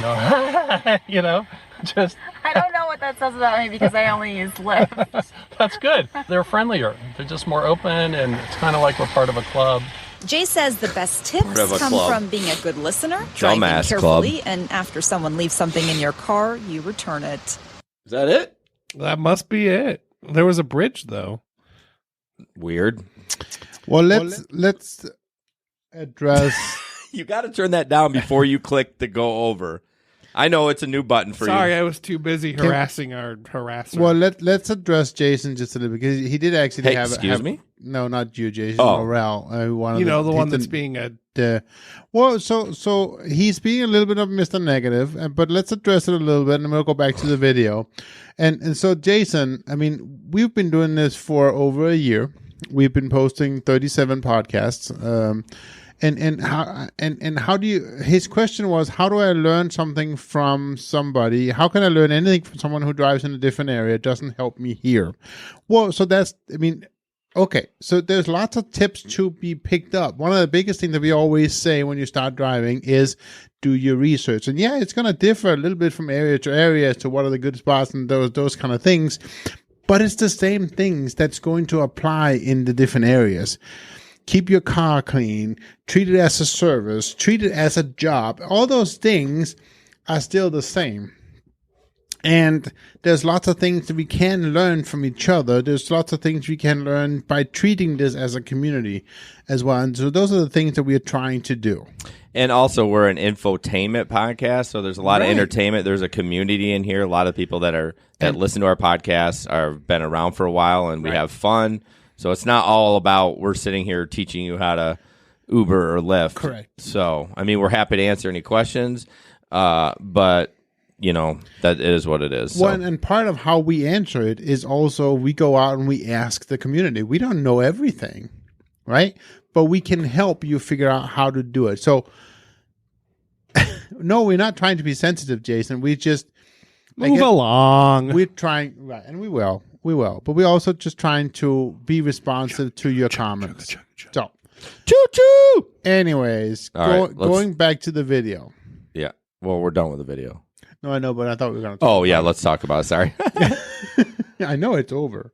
just. I don't know what that says about me because I only use Lyft. That's good. They're friendlier. They're just more open, and it's kind of like we're part of a club. Jay says the best tips Part of a come club. from being a good listener, driving Dumbass carefully, club. and after someone leaves something in your car, you return it. Is that it? That must be it. There was a bridge, though. Weird. Well, let's address. You got to turn that down before you click the go over. I know it's a new button for Sorry, you. I was too busy harassing our harasser. Well, let's address Jason just a little bit, because he did actually have. Excuse me? No, not you, Jason. Oh. Morel. the one that's being a. Well, so he's being a little bit of Mr. Negative, but let's address it a little bit, and then we'll go back to the video. And so, Jason, I mean, we've been doing this for over a year. We've been posting 37 podcasts. And how do you? His question was, how do I learn something from somebody? How can I learn anything from someone who drives in a different area? It doesn't help me here. Well, so that's, I mean, okay. So there's lots of tips to be picked up. One of the biggest things that we always say when you start driving is do your research. And yeah, it's going to differ a little bit from area to area as to what are the good spots and those kind of things. But it's the same things that's going to apply in the different areas. Keep your car clean, treat it as a service, treat it as a job. All those things are still the same. And there's lots of things that we can learn from each other. There's lots of things we can learn by treating this as a community as well. And so those are the things that we are trying to do. And also, we're an infotainment podcast, so there's a lot of entertainment. There's a community in here. A lot of people that listen to our podcast are been around for a while, and we have fun. So it's not all about we're sitting here teaching you how to Uber or Lyft. Correct. So, I mean, we're happy to answer any questions, but, you know, that is what it is. Well, and part of how we answer it is also we go out and we ask the community. We don't know everything, right? But we can help you figure out how to do it. So, no, we're not trying to be sensitive, Jason. We just... Move along. We're trying, right, and we will. We will. But we're also just trying to be responsive to your comments. So, choo-choo! Anyways, going back to the video. Yeah. Well, we're done with the video. No, I know, but I thought we were going to talk about it. Let's talk about it. Sorry. I know it's over.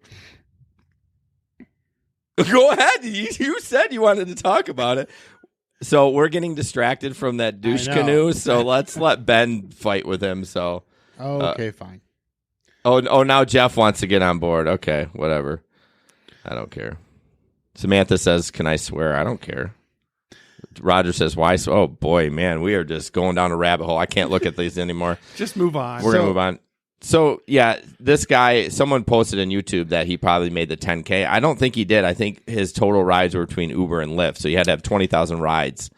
Go ahead. You said you wanted to talk about it. So we're getting distracted from that douche canoe, so let's let Ben fight with him. So. Okay, fine. Oh, now Jeff wants to get on board. Okay, whatever. I don't care. Samantha says, can I swear? I don't care. Roger says, why? Oh, boy, man, we are just going down a rabbit hole. I can't look at these anymore. Just move on. We're going to move on. So, yeah, this guy, someone posted on YouTube that he probably made the 10K. I don't think he did. I think his total rides were between Uber and Lyft. So you had to have 20,000 rides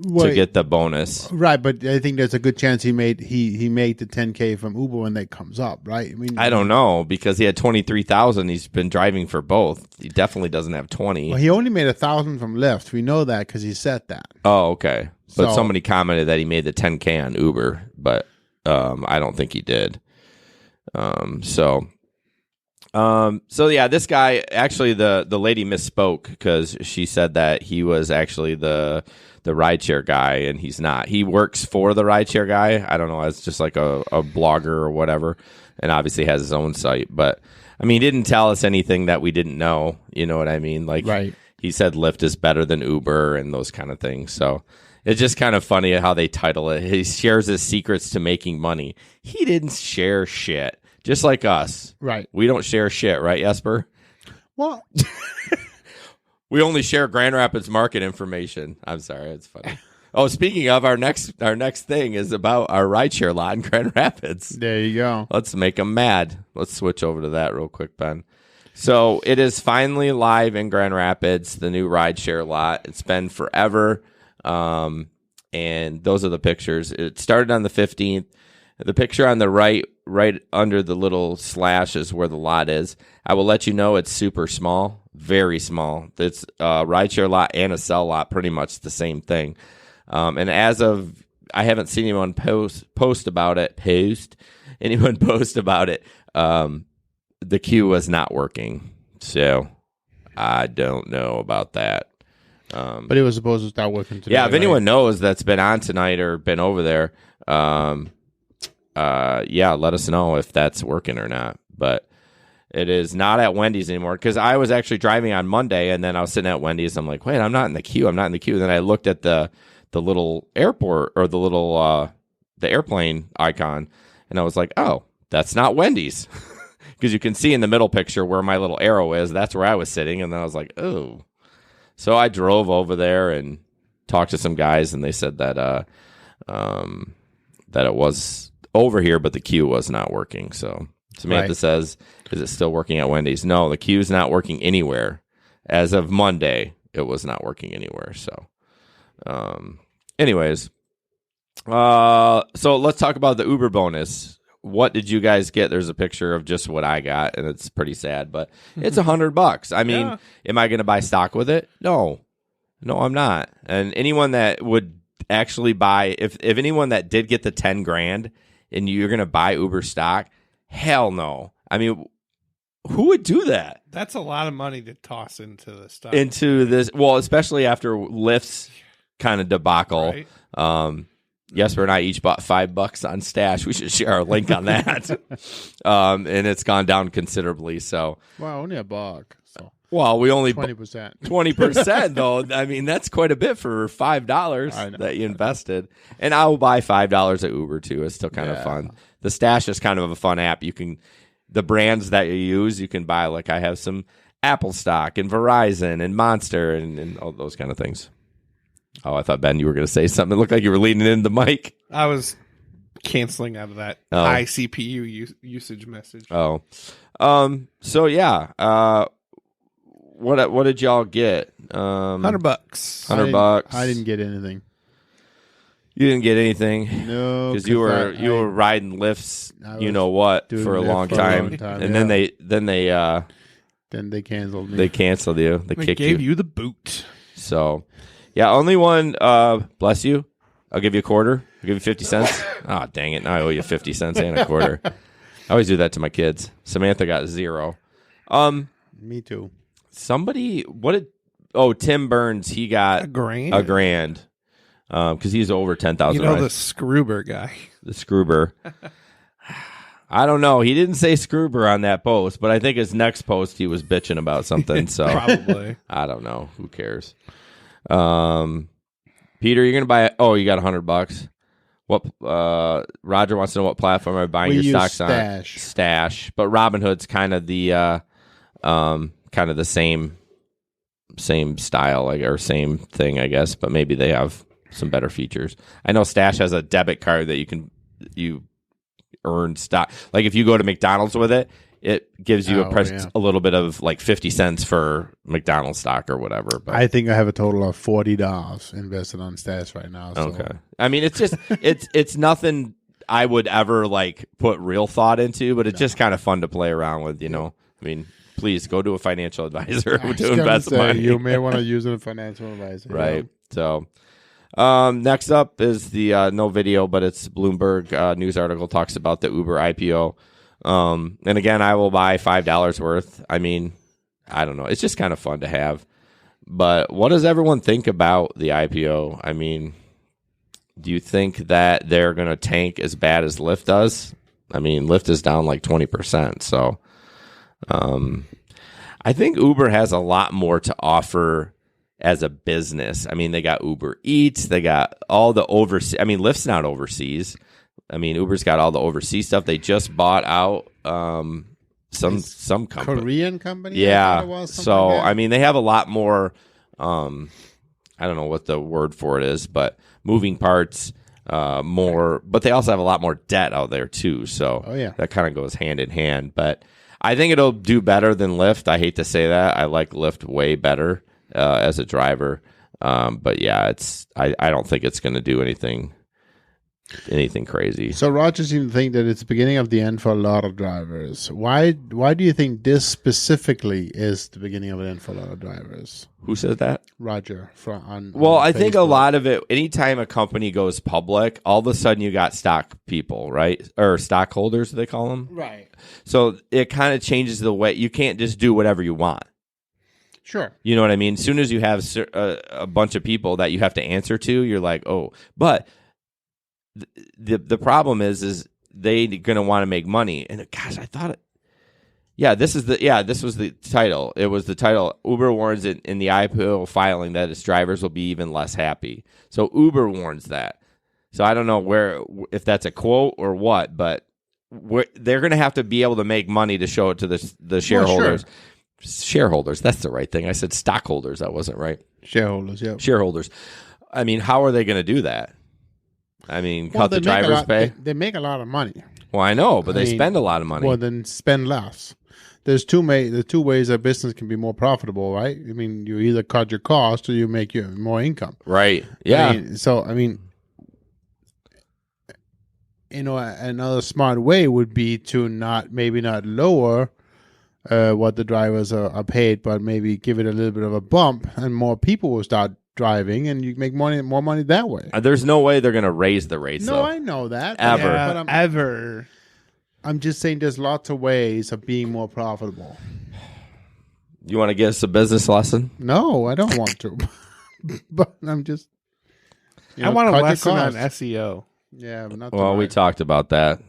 to get the bonus. Right, but I think there's a good chance he made the 10K from Uber when that comes up, right? I mean, I don't know, because he had 23,000. He's been driving for both. He definitely doesn't have 20. Well, he only made 1,000 from Lyft. We know that because he said that. Oh, okay. But somebody commented that he made the 10K on Uber, but I don't think he did. So yeah, this guy, actually the lady misspoke because she said that he was actually the rideshare guy, and he's not. He works for the rideshare guy. I don't know, as just like a blogger or whatever, and obviously has his own site. But I mean, he didn't tell us anything that we didn't know. You know what I mean? Like, right. He said Lyft is better than Uber and those kind of things. So it's just kind of funny how they title it. He shares his secrets to making money. He didn't share shit, just like us. Right. We don't share shit, right, Jesper? Well, we only share Grand Rapids market information. I'm sorry, it's funny. Oh, speaking of, our next thing is about our rideshare lot in Grand Rapids. There you go. Let's make them mad. Let's switch over to that real quick, Ben. So it is finally live in Grand Rapids, the new rideshare lot. It's been forever, and those are the pictures. It started on the 15th. The picture on the right under the little slash is where the lot is. I will let you know it's super small, very small. It's a rideshare lot and a sell lot, pretty much the same thing. And as of, I haven't seen anyone post about it. Anyone post about it. The queue was not working, so I don't know about that. But it was supposed to start working today. Yeah, if anyone knows that's been on tonight or been over there, yeah, let us know if that's working or not. But it is not at Wendy's anymore, because I was actually driving on Monday, and then I was sitting at Wendy's. I'm like, wait, I'm not in the queue. Then I looked at the little airport, or the little the airplane icon, and I was like, oh, that's not Wendy's. Because you can see in the middle picture where my little arrow is. That's where I was sitting, and then I was like, oh. So I drove over there and talked to some guys, and they said that that it was over here, but the queue was not working. So Samantha Right. says, is it still working at Wendy's? No, the queue is not working anywhere. As of Monday, it was not working anywhere. So, anyways, so let's talk about the Uber bonus. What did you guys get? There's a picture of just what I got, and it's pretty sad, but it's $100. I mean, am I going to buy stock with it? No, I'm not. And anyone that would actually buy, if anyone that did get the 10 grand and you're going to buy Uber stock, hell no. I mean, who would do that? That's a lot of money to toss into the stock. Into this, well, especially after Lyft's kind of debacle. Right. Jesper and I each bought $5 on Stash. We should share our link on that. And it's gone down considerably. So, Wow, only $1. So well, we only 20%. 20% though. I mean, that's quite a bit for $5 that you invested. And I will buy $5 at Uber too. It's still kind of fun. The Stash is kind of a fun app. You can, the brands that you use, you can buy. Like I have some Apple stock and Verizon and Monster and all those kind of things. Oh, I thought, Ben, you were going to say something. It looked like you were leaning in the mic. I was canceling out of that high CPU usage message. Oh. So, yeah. What did y'all get? $100. $100. I didn't get anything. You didn't get anything? No. Because you were riding Lyfts, you know what, for a long time. And then they canceled me. They canceled you. They kicked gave you the boot. So, yeah, only one, bless you. I'll give you a quarter. I'll give you 50 cents. Oh, dang it. Now I owe you 50 cents and a quarter. I always do that to my kids. Samantha got 0. Me too. Somebody, Tim Burns, he got a grand. Because he's over 10,000. You know, the Scroober guy. The Scroober. I don't know. He didn't say Scroober on that post, but I think his next post he was bitching about something. So Probably. I don't know. Who cares? Peter, you're gonna buy. Oh, you got $100. What? Roger wants to know what platform are buying your stocks on? Stash. But Robinhood's kind of the same style, like, or same thing, I guess. But maybe they have some better features. I know Stash has a debit card that you earn stock. Like if you go to McDonald's with it, it gives you a little bit of like 50 cents for McDonald's stock or whatever. But I think I have a total of $40 invested on Stash right now. So. Okay. I mean, it's just it's nothing I would ever like put real thought into, but it's just kind of fun to play around with, you know. I mean, please go to a financial advisor to invest money. You may want to use a financial advisor. Right. So next up is the no video, but it's Bloomberg news article talks about the Uber IPO. And again, I will buy $5 worth. I mean, I don't know. It's just kind of fun to have. But what does everyone think about the IPO? I mean, do you think that they're going to tank as bad as Lyft does? I mean, Lyft is down like 20%. So I think Uber has a lot more to offer as a business. I mean, they got Uber Eats. They got all the overseas. I mean, Lyft's not overseas. I mean, Uber's got all the overseas stuff. They just bought out some company. Korean company? Yeah. So, like I mean, they have a lot more, I don't know what the word for it is, but moving parts, more. But they also have a lot more debt out there, too. So that kind of goes hand in hand. But I think it'll do better than Lyft. I hate to say that. I like Lyft way better as a driver. But, yeah, I don't think it's going to do anything crazy. So Roger seems to think that it's the beginning of the end for a lot of drivers. Why do you think this specifically is the beginning of the end for a lot of drivers? Who said that? Roger. I think a lot of it, anytime a company goes public, all of a sudden you got stock people, right? Or stockholders, they call them. Right. So it kind of changes the way, you can't just do whatever you want. Sure. You know what I mean? As soon as you have a bunch of people that you have to answer to, you're like, oh, but the problem is they going to want to make money. And gosh, I thought this was the title. It was the title. Uber warns in the IPO filing that its drivers will be even less happy. So Uber warns that. So I don't know if that's a quote or what, but they're going to have to be able to make money to show it to the shareholders. Well, sure. Shareholders, that's the right thing. I said stockholders. That wasn't right. Shareholders, yeah. Shareholders. I mean, how are they going to do that? I mean, cut the driver's pay. They make a lot of money. Well, I know, but they spend a lot of money. Well, then spend less. There's two ways a business can be more profitable, right? I mean, you either cut your cost or you make more income. Right. Yeah. Another smart way would be to maybe not lower what the drivers are paid, but maybe give it a little bit of a bump, and more people will start driving, and you make more money that way. There's no way they're going to raise the rates. No, though. I know that. Ever. Yeah, Ever. I'm just saying there's lots of ways of being more profitable. You want to give us a business lesson? No, I don't want to. But I'm just... I want a lesson on SEO. Yeah, but not well, we talked about that.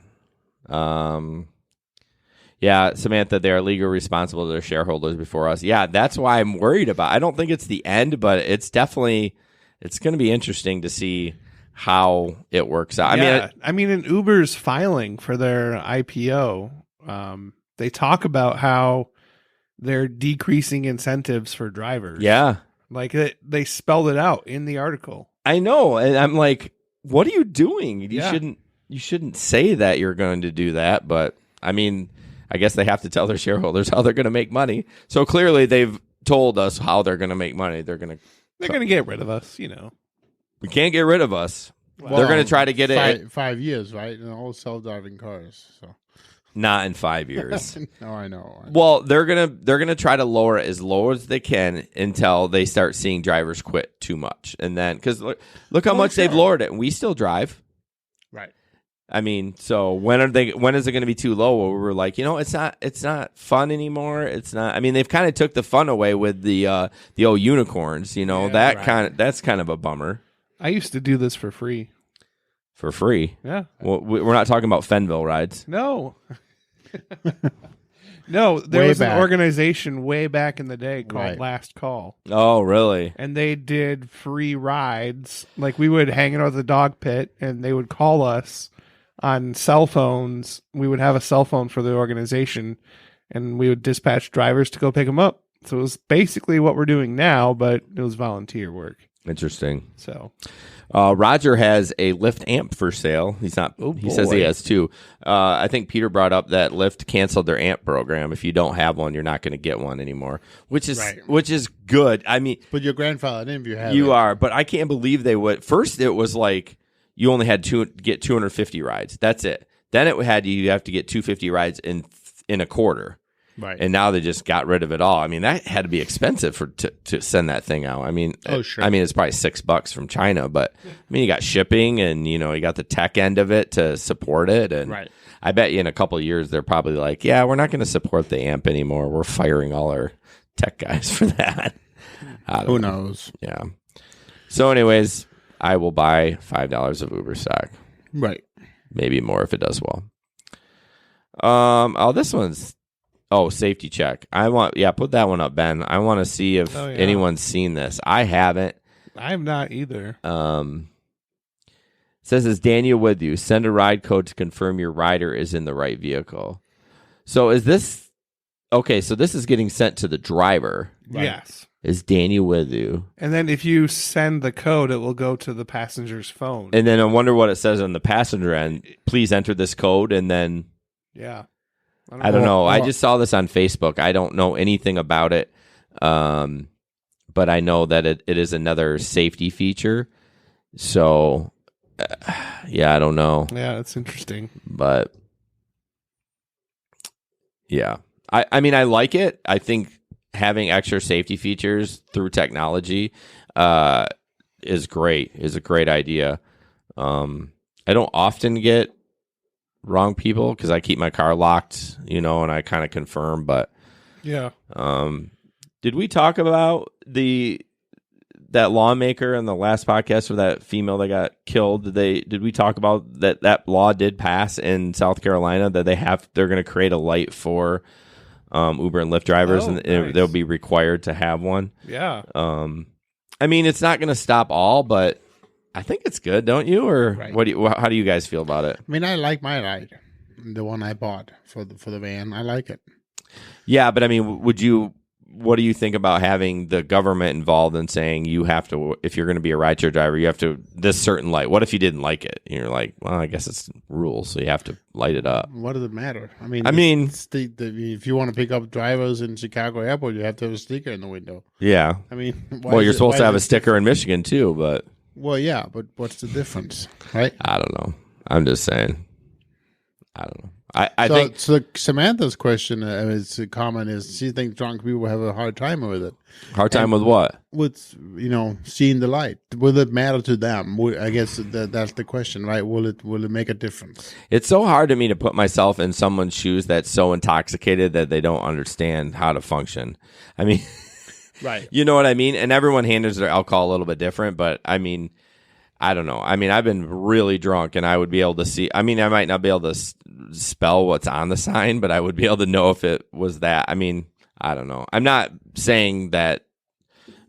Yeah, Samantha, they are legally responsible to their shareholders before us. Yeah, that's why I'm worried about. I don't think it's the end, but it's definitely going to be interesting to see how it works out. I mean, in Uber's filing for their IPO, they talk about how they're decreasing incentives for drivers. Yeah, like they spelled it out in the article. I know, and I'm like, what are you doing? You shouldn't say that you're going to do that, but I mean, I guess they have to tell their shareholders how they're going to make money. So clearly, they've told us how they're going to make money. They're going to get rid of us. We can't get rid of us. Well, they're going to try to get it 5 years, right? And all self-driving cars. So not in 5 years. No, I know. Well, they're gonna try to lower it as low as they can until they start seeing drivers quit too much, and then because look how much they've lowered it, and we still drive. Right. I mean, so when is it going to be too low? Where we're like, it's not fun anymore. It's not. I mean, they've kind of took the fun away with the old unicorns. That's kind of a bummer. I used to do this for free. For free? Yeah. Well, we're not talking about Fenville rides. No. No, there was an organization way back in the day called Last Call. Oh, really? And they did free rides. Like, we would hang out at the dog pit, and they would call us on cell phones. We would have a cell phone for the organization, and we would dispatch drivers to go pick them up. So it was basically what we're doing now, but it was volunteer work. Interesting. So, Roger has a Lyft amp for sale. He's not. He says he has two. I think Peter brought up that Lyft canceled their amp program. If you don't have one, you're not going to get one anymore, which is good. I mean, but your grandfather, if you have, you are. But I can't believe they would. First, it was like you only had to get 250 rides. That's it. Then you have to get 250 rides in a quarter. Right. And now they just got rid of it all. I mean, that had to be expensive to send that thing out. I mean, sure. I mean, it's probably $6 from China, but I mean, you got shipping and you got the tech end of it to support it. And right. I bet you in a couple of years they're probably like, yeah, we're not going to support the amp anymore. We're firing all our tech guys for that. Who knows? Yeah. So, anyways, I will buy $5 of Uber stock. Right. Maybe more if it does well. This one's. Oh, safety check. Put that one up, Ben. I want to see if anyone's seen this. I haven't. I have not either. Says, is Daniel with you? Send a ride code to confirm your rider is in the right vehicle. So is this... Okay, so this is getting sent to the driver. Right? Yes. Is Daniel with you? And then if you send the code, it will go to the passenger's phone. And then I wonder what it says on the passenger end. Please enter this code and then... Yeah. I don't know. I just saw this on Facebook. I don't know anything about it, but I know that it is another safety feature. So, I don't know. Yeah, that's interesting. But, yeah. I mean, I like it. I think having extra safety features through technology is great, is a great idea. I don't often get wrong people because I keep my car locked, and I kind of confirm. But yeah, did we talk about that lawmaker in the last podcast for that female that got killed? Did we talk about that law did pass in South Carolina that they're going to create a light for Uber and Lyft drivers, and nice. They'll be required to have one. Yeah. I mean, it's not going to stop all, but I think it's good, don't you? Or how do you guys feel about it? I mean, I like my ride, the one I bought for the van. I like it. Yeah, but I mean, would you what do you think about having the government involved in saying you have to, if you're going to be a rideshare driver, you have to this certain light? What if you didn't like it? You're like, well, I guess it's rules, so you have to light it up. What does it matter? I mean, if you want to pick up drivers in Chicago Airport, you have to have a sticker in the window. Yeah. I mean, well, you're supposed to have a sticker in Michigan too, but. Well, yeah, but what's the difference, right? I don't know. I'm just saying. I don't know. I think so. Samantha's question is comment is she thinks drunk people have a hard time with it. Hard time with what? With seeing the light. Will it matter to them? I guess that's the question, right? Will it make a difference? It's so hard to me to put myself in someone's shoes that's so intoxicated that they don't understand how to function. I mean, right? You know what I mean? And everyone handles their alcohol a little bit different, but I mean. I don't know. I mean, I've been really drunk, and I would be able to see. I mean, I might not be able to spell what's on the sign, but I would be able to know if it was that. I mean, I don't know. I'm not saying that,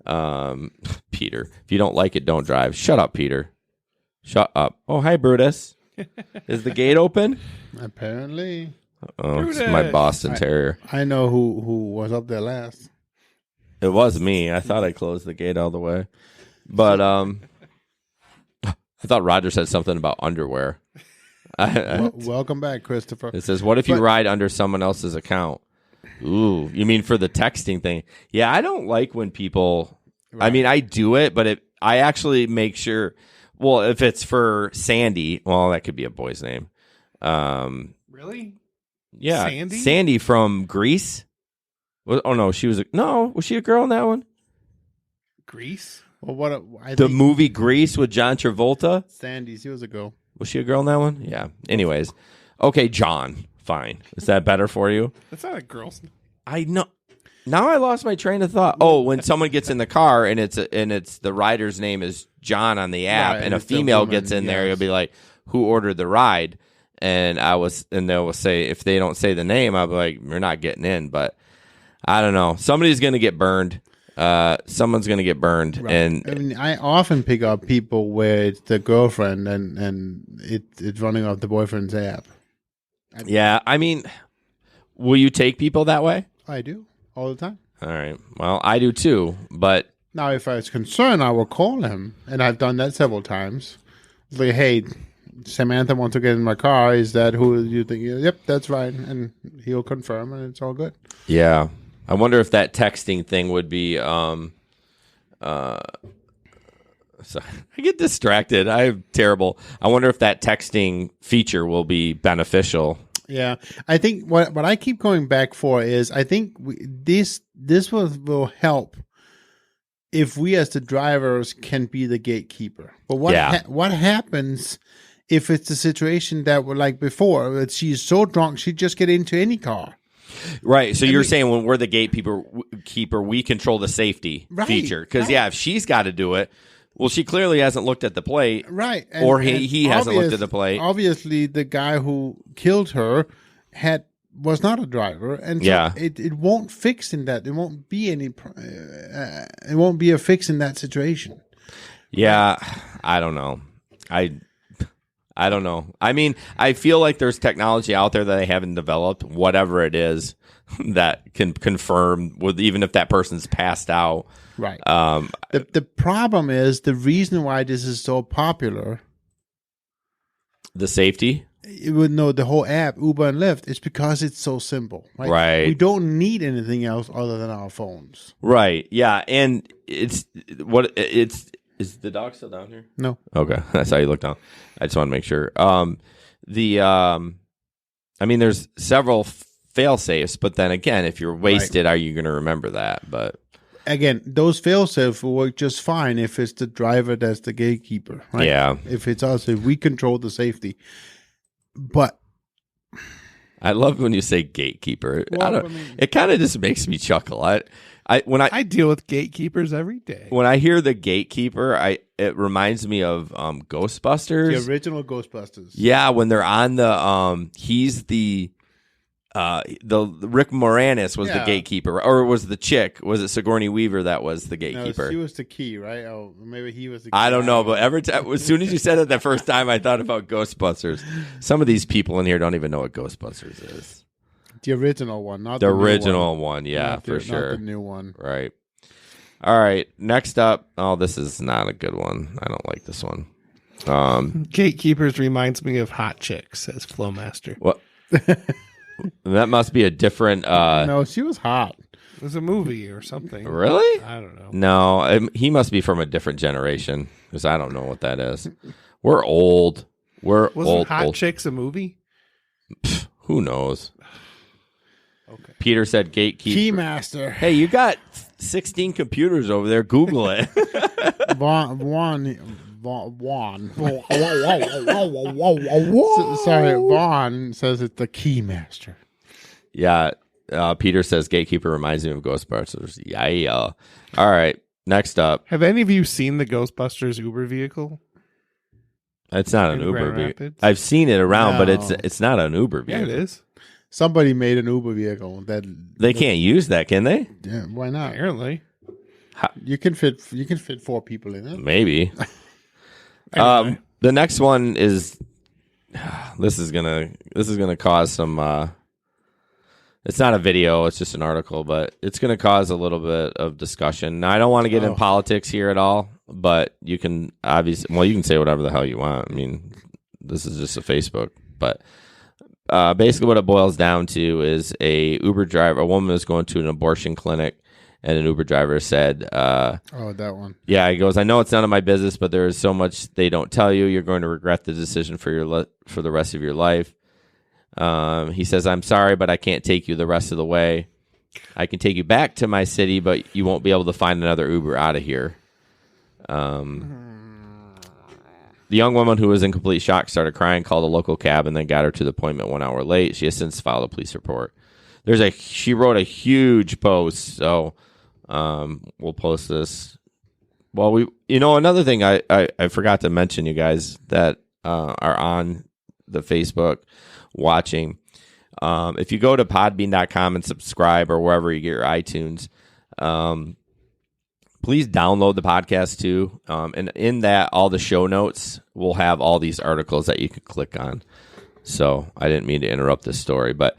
Peter, if you don't like it, don't drive. Shut up, Peter. Shut up. Oh, hi, Brutus. Is the gate open? Apparently. Oh, Brutus. It's my Boston Terrier. I know who was up there last. It was me. I thought I closed the gate all the way, but I thought Roger said something about underwear. Welcome back, Christopher. It says, what if you ride under someone else's account? Ooh, you mean for the texting thing? Yeah, I don't like when people... Right. I mean, I do it, but I actually make sure... Well, if it's for Sandy, well, that could be a boy's name. Really? Yeah. Sandy? Sandy from Greece? Oh, no, she was... was she a girl in that one? Greece? Well, the movie Grease with John Travolta? Sandy, she was a girl. Was she a girl in that one? Yeah. Anyways. Okay, John. Fine. Is that better for you? That's not a girl's name. I know. Now I lost my train of thought. Oh, when someone gets in the car and it's the rider's name is John on the app, right, and a female gets in there, you'll be like, who ordered the ride? And they'll say, if they don't say the name, I'll be like, you're not getting in. But I don't know. Somebody's going to get burned. Someone's going to get burned. Right. And I mean, I often pick up people where it's the girlfriend and it's running off the boyfriend's app. Yeah, I mean, will you take people that way? I do all the time. All right. Well, I do too, but now if I was concerned, I will call him, and I've done that several times. Like, hey, Samantha wants to get in my car. Is that who you think? Yep, that's right, and he'll confirm, and it's all good. Yeah. I wonder if that texting thing would be so I get distracted. I'm terrible. I wonder if that texting feature will be beneficial. Yeah. I think what I keep going back for is I think this will help if we as the drivers can be the gatekeeper. But what happens if it's a situation that we're like before, that she's so drunk she'd just get into any car? Right. So you're saying when we're the gatekeeper, we control the safety feature. Because, if she's got to do it, well, she clearly hasn't looked at the plate. Right. Or he hasn't looked at the plate. Obviously, the guy who killed her was not a driver. And so it won't fix in that. It won't be it won't be a fix in that situation. Yeah. I don't know. I don't know. I mean, I feel like there's technology out there that they haven't developed, whatever it is, that can confirm with even if that person's passed out. Right. The problem is the reason why this is so popular. The safety? The whole app, Uber and Lyft, is because it's so simple. Right. We don't need anything else other than our phones. Right. Yeah. And is the dog still down here? No. Okay. That's how you look down. I just want to make sure. I mean, there's several fail safes, but then again, if you're wasted, are you going to remember that? But again, those fail safes will work just fine if it's the driver that's the gatekeeper. Right? Yeah. If it's us, if we control the safety. But I love when you say gatekeeper. It kind of just makes me chuckle. I deal with gatekeepers every day. When I hear the gatekeeper, it reminds me of Ghostbusters. The original Ghostbusters. Yeah, when they're on the he's the Rick Moranis was the gatekeeper, or was the chick? Was it Sigourney Weaver that was the gatekeeper? No, she was the key, right? Oh, maybe he was the key. I don't know, but every time, as soon as you said it the first time, I thought about Ghostbusters. Some of these people in here don't even know what Ghostbusters is. The original one, not the new original one. Yeah, Not for the- sure. Not the new one. Right. All right. Next up. Oh, this is not a good one. I don't like this one. Gatekeepers reminds me of Hot Chicks, says Flowmaster. What? That must be a different. No, she was hot. It was a movie or something. Really? I don't know. No, he must be from a different generation because I don't know what that is. We're old. We're Wasn't old. Hot old. Chicks a movie? Who knows? Okay. Peter said gatekeeper. Keymaster. Hey, you got 16 computers over there. Google it. Sorry, Vaughn says it's the Keymaster. Yeah. Peter says gatekeeper reminds me of Ghostbusters. Yeah. All right. Next up. Have any of you seen the Ghostbusters Uber vehicle? It's not an In Uber Grand vehicle. Rapids? I've seen it around, but No. it's not an Uber Yeah, vehicle. it is. Somebody made an Uber vehicle that They can't use that, can they? Yeah, why not? Apparently. You can fit 4 people in it. Maybe. Anyway. The next one is this is gonna cause some. It's not a video; it's just an article, but it's gonna cause a little bit of discussion. Now, I don't want to get in politics here at all, but you can you can say whatever the hell you want. I mean, this is just a Facebook, but basically, what it boils down to is a woman was going to an abortion clinic. And an Uber driver said, that one. Yeah, he goes, I know it's none of my business, but there is so much they don't tell you. You're going to regret the decision for the rest of your life. He says, I'm sorry, but I can't take you the rest of the way. I can take you back to my city, but you won't be able to find another Uber out of here. The young woman, who was in complete shock, started crying, called a local cab, and then got her to the appointment 1 hour late. She has since filed a police report. She wrote a huge post, so we'll post this. Well, another thing I forgot to mention, you guys that are on the Facebook watching. If you go to podbean.com and subscribe, or wherever you get your iTunes, please download the podcast too. And in that, all the show notes will have all these articles that you can click on. So I didn't mean to interrupt this story, but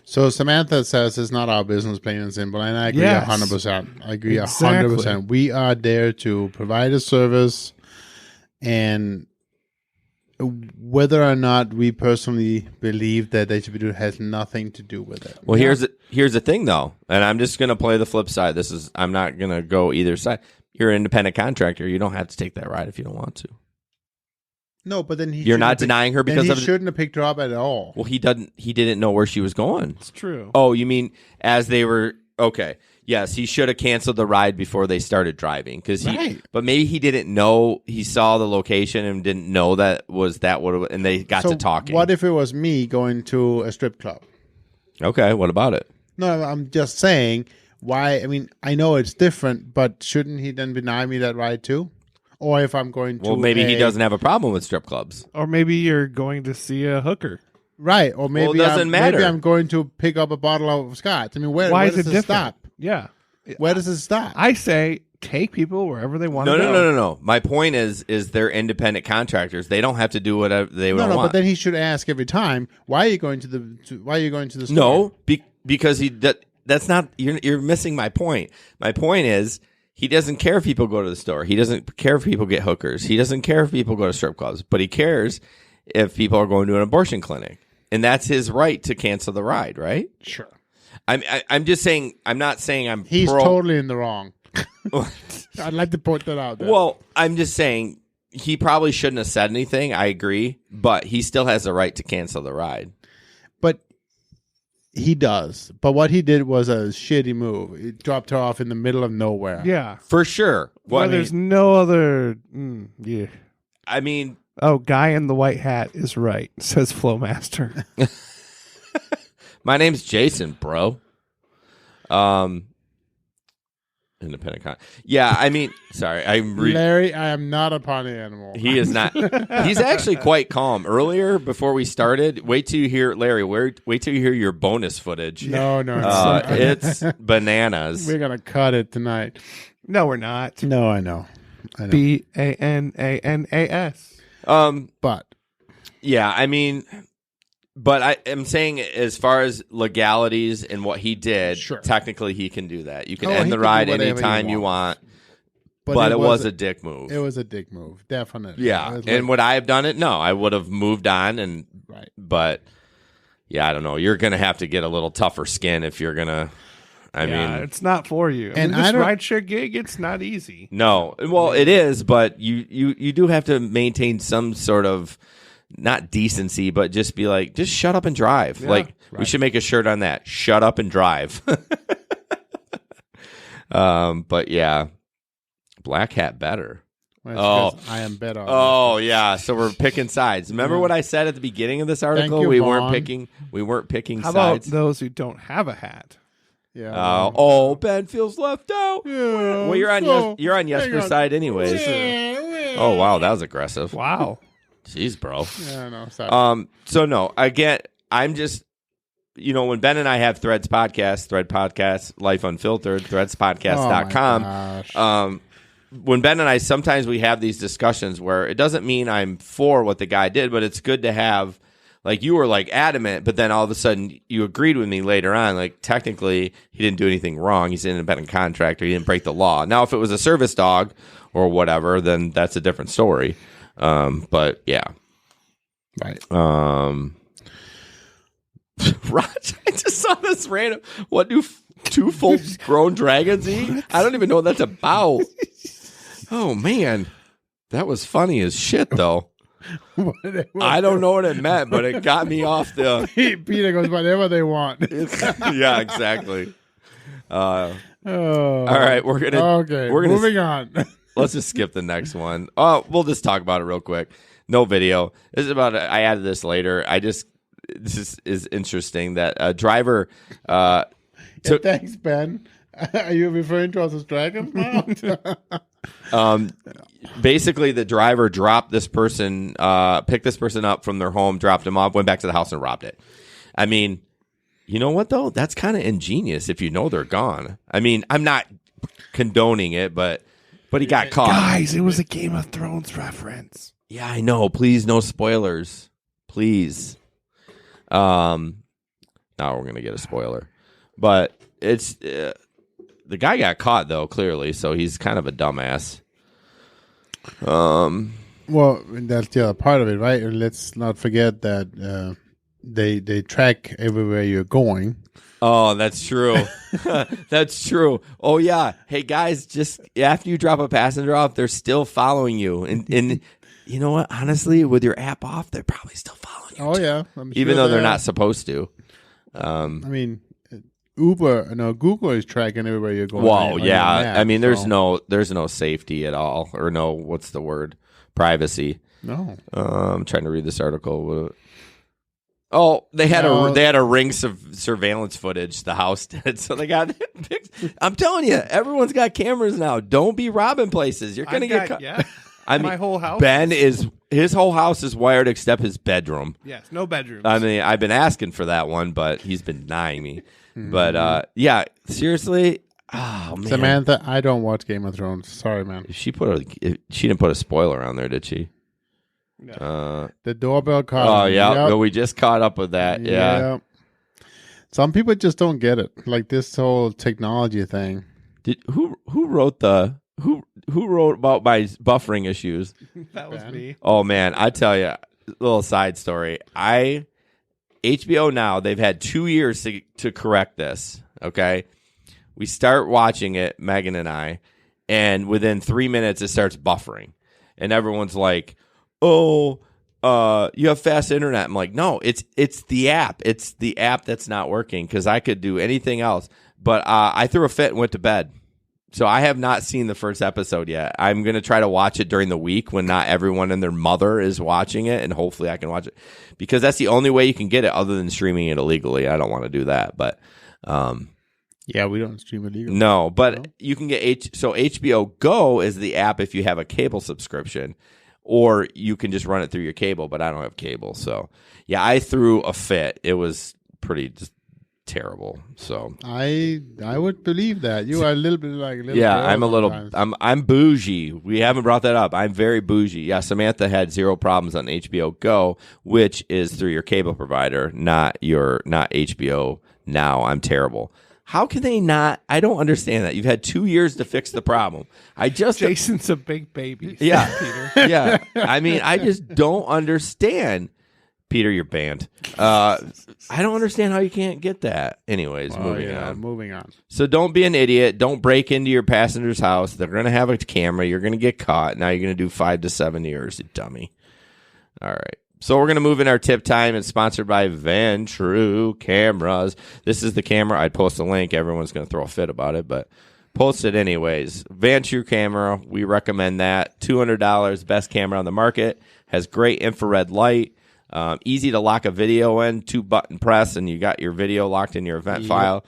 So Samantha says it's not our business, plain and simple, and I agree 100%. I agree 100%. We are there to provide a service, and whether or not we personally believe that they should be doing has nothing to do with it. Well, here's the thing, though, and I'm just going to play the flip side. I'm not going to go either side. You're an independent contractor. You don't have to take that ride if you don't want to. No, but then you're not denying her because he shouldn't have picked her up at all. Well, he didn't know where she was going. It's true. Oh, you mean as they were okay? Yes, he should have canceled the ride before they started driving But maybe he didn't know. He saw the location and didn't know that what it was, and they got to talking. What if it was me going to a strip club? Okay, what about it? No, I'm just saying why. I mean, I know it's different, but shouldn't he then deny me that ride too? Or if I'm going to... Well, maybe he doesn't have a problem with strip clubs. Or maybe you're going to see a hooker. Right. Or maybe, it doesn't matter. Maybe I'm going to pick up a bottle of scotch. I mean, where does it stop? Yeah. Where does it stop? I say take people wherever they want to go. No. My point is they're independent contractors. They don't have to do whatever they want. No, but then he should ask every time, why are you going to the store? No, because that's not... You're missing my point. My point is... He doesn't care if people go to the store. He doesn't care if people get hookers. He doesn't care if people go to strip clubs. But he cares if people are going to an abortion clinic. And that's his right to cancel the ride, right? Sure. I'm just saying, I'm not saying He's totally in the wrong. I'd like to point that out there. Well, I'm just saying he probably shouldn't have said anything. I agree. But he still has the right to cancel the ride. But he does. But what he did was a shitty move. He dropped her off in the middle of nowhere. Yeah. For sure. Well, there's no other... yeah. I mean... Oh, guy in the white hat is right, says Flowmaster. My name's Jason, bro. Independent Yeah, I mean, sorry. Larry, I am not a potty animal. He is not. He's actually quite calm. Earlier, before we started, wait till you hear, Larry, wait till you hear your bonus footage. No. It's bananas. We're going to cut it tonight. No, we're not. No, I know. BANANAS. But yeah, I mean, But I am saying, as far as legalities and what he did, technically he can do that. You can end the ride anytime you want. But it was a dick move. It was a dick move, definitely. Yeah, and would I have done it? No, I would have moved on. But yeah, I don't know. You're gonna have to get a little tougher skin if you're gonna. I mean, it's not for you. And this rideshare gig, it's not easy. No, well, it is, but you do have to maintain some sort of. Not decency, but just be like, just shut up and drive. Yeah, we should make a shirt on that. Shut up and drive. But yeah, black hat better. Well, I am better. Oh yeah, so we're picking sides. Remember what I said at the beginning of this article? We weren't picking How sides. About those who don't have a hat? Yeah. Ben feels left out. Yeah, well, you're on Jesper's side anyways. Yeah. Oh wow, that was aggressive. Wow. Jeez, bro. Yeah, no, sorry. So no, I'm just, when Ben and I have Thread Podcast, Life Unfiltered, threadspodcast.com. When Ben and I, sometimes we have these discussions where it doesn't mean I'm for what the guy did, but it's good to have, like, you were like adamant, but then all of a sudden you agreed with me later on. Like, technically he didn't do anything wrong. He's an independent contractor. He didn't break the law. Now, if it was a service dog or whatever, then that's a different story. But yeah. Right. Raj, I just saw this random. What do two full-grown dragons eat? I don't even know what that's about. Oh man, that was funny as shit, though. I don't know what it meant, but it got me off the. Peter goes whatever they want. Yeah, exactly. All right, we're gonna moving on. Let's just skip the next one. Oh, we'll just talk about it real quick. No video. This is about. I added this later. This is interesting that a driver. Thanks, Ben. Are you referring to us as dragons now? Basically, the driver dropped this person, picked this person up from their home, dropped him off, went back to the house and robbed it. I mean, you know what though? That's kind of ingenious if you know they're gone. I mean, I'm not condoning it, but he got caught. Guys, it was a Game of Thrones reference. Yeah, I know. Please, no spoilers. Please. Now we're gonna get a spoiler, but it's the guy got caught though, clearly, so he's kind of a dumbass. Well, that's the other part of it, right? Let's not forget that they track everywhere you're going. Oh, that's true. That's true. Oh, yeah. Hey, guys, just after you drop a passenger off, they're still following you. And you know what? Honestly, with your app off, they're probably still following you. Oh, yeah. I'm sure even though they're not supposed to. I mean, Google is tracking everywhere you're going. Whoa, yeah. App, I mean, there's no safety at all, or no, what's the word? Privacy. No. I'm trying to read this article. Oh, they had a ring surveillance footage. The house did, so they got. I'm telling you, everyone's got cameras now. Don't be robbing places. You're gonna get caught. Yeah. I mean, my whole house. His whole house is wired except his bedroom. Yes, no bedrooms. I mean, I've been asking for that one, but he's been denying me. But yeah, seriously. Oh man, Samantha, I don't watch Game of Thrones. Sorry, man. She didn't put a spoiler on there, did she? No. The doorbell call. Oh yeah, no, we just caught up with that. Yeah. Some people just don't get it, like this whole technology thing. Who wrote who wrote about my buffering issues? That was me. Oh man, I tell you, little side story. HBO now, they've had 2 years to correct this. Okay, we start watching it, Megan and I, and within 3 minutes it starts buffering, and everyone's like, "Oh, you have fast internet." I'm like, "No, it's the app. It's the app that's not working because I could do anything else." But I threw a fit and went to bed. So I have not seen the first episode yet. I'm going to try to watch it during the week when not everyone and their mother is watching it, and hopefully I can watch it because that's the only way you can get it other than streaming it illegally. I don't want to do that, but yeah, we don't stream illegally. No, but you can get HBO Go is the app if you have a cable subscription, or you can just run it through your cable, but I don't have cable. So yeah, I threw a fit. It was pretty just terrible. So I would believe that you are a little bit like a little. yeah, girl I'm a little. sometimes. I'm bougie. We haven't brought that up. I'm very bougie. Yeah, Samantha had 0 problems on HBO Go, which is through your cable provider, not HBO Now. I'm terrible. How can they not? I don't understand that. You've had 2 years to fix the problem. Jason's a big baby. Yeah, Peter. yeah. I mean, I just don't understand. Peter, you're banned. I don't understand how you can't get that. Anyways, moving on. So don't be an idiot. Don't break into your passenger's house. They're going to have a camera. You're going to get caught. Now you're going to do 5 to 7 years, you dummy. All right. So we're going to move in our tip time. It's sponsored by Ventru Cameras. This is the camera. I'd post a link. Everyone's going to throw a fit about it, but post it anyways. Ventru Camera, we recommend that. $200, best camera on the market. Has great infrared light. Easy to lock a video in, 2-button press, and you got your video locked in your event file.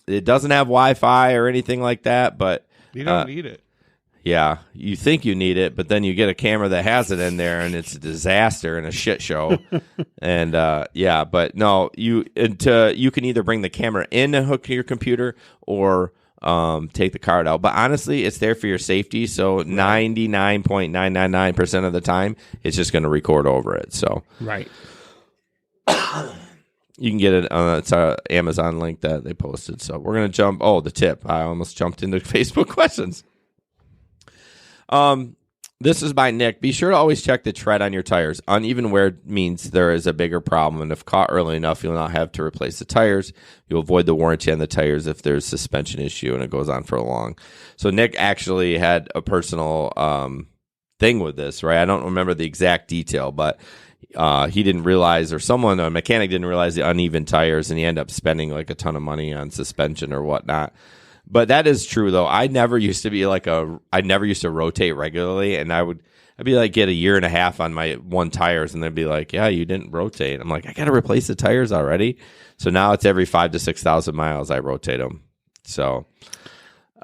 It doesn't have Wi-Fi or anything like that, but you don't need it. Yeah, you think you need it, but then you get a camera that has it in there, and it's a disaster and a shit show. And but no, you can either bring the camera in and hook to your computer or take the card out. But honestly, it's there for your safety. So 99.999% of the time, it's just going to record over it. So right. You can get it on it's our Amazon link that they posted. So we're going to jump. Oh, the tip. I almost jumped into Facebook questions. This is by Nick. Be sure to always check the tread on your tires. Uneven wear means there is a bigger problem, and if caught early enough, you'll not have to replace the tires. You'll avoid the warranty on the tires if there's a suspension issue and it goes on for long. So Nick actually had a personal thing with this, right? I don't remember the exact detail, but he didn't realize, or a mechanic didn't realize the uneven tires, and he ended up spending like a ton of money on suspension or whatnot. But that is true, though. I never used to rotate regularly, and I'd be like, get a year and a half on my one tires, and they'd be like, yeah, you didn't rotate. I'm like, I got to replace the tires already. So now it's every 5,000 to 6,000 miles I rotate them. So,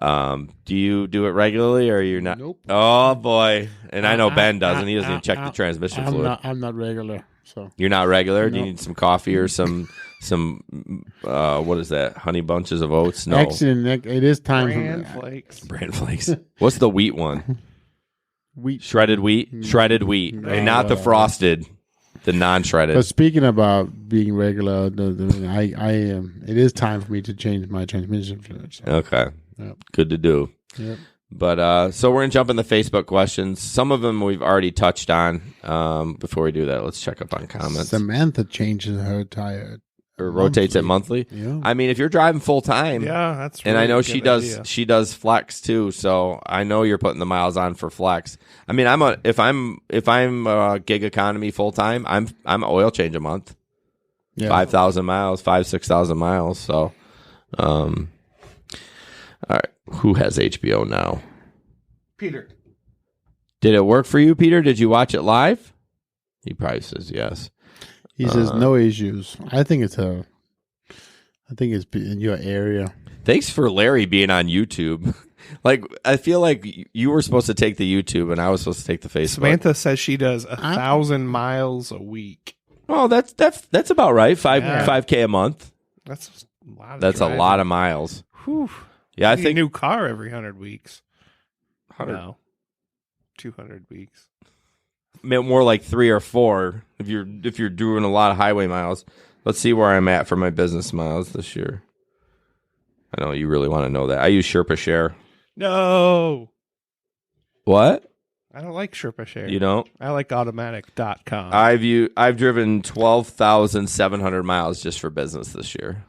do you do it regularly, or are you not? Nope. Oh boy, and I know Ben doesn't. He doesn't even check the transmission fluid. I'm not regular. So you're not regular. No. Do you need some coffee or some what is that? Honey bunches of oats? No. Actually, Nick, it is time for Bran flakes. What's the wheat one? Shredded wheat, No, and not the frosted, the non-shredded. But speaking about being regular, it is time for me to change my transmission fluid. So. Okay, Yep. Good to do. Yep. But so we're gonna jump in the Facebook questions. Some of them we've already touched on. Before we do that, let's check up on comments. Samantha changes her tire. Or rotates it monthly. Yeah. I mean, if you're driving full time, that's and really I know a she good does. idea. She does flex too, so I know you're putting the miles on for flex. I mean, if I'm gig economy full time, I'm oil change a month, 5,000 miles, 6,000 miles. So, all right, who has HBO now? Peter. Did it work for you, Peter? Did you watch it live? He probably says yes. He says no issues. I think it's in your area. Thanks for Larry being on YouTube. Like, I feel like you were supposed to take the YouTube and I was supposed to take the Facebook. Samantha says she does 1,000 miles a week. Oh, that's about right. 5K a month. That's a lot of That's driving. a lot of miles. Whew. Yeah, I You need think a new car every 100 weeks. 100. No, 200 weeks. More like 3 or 4 if you're doing a lot of highway miles. Let's see where I'm at for my business miles this year. I know you really want to know that. I use Sherpa Share. No. What? I don't like Sherpa Share. You don't? I like automatic.com. I've driven 12,700 miles just for business this year.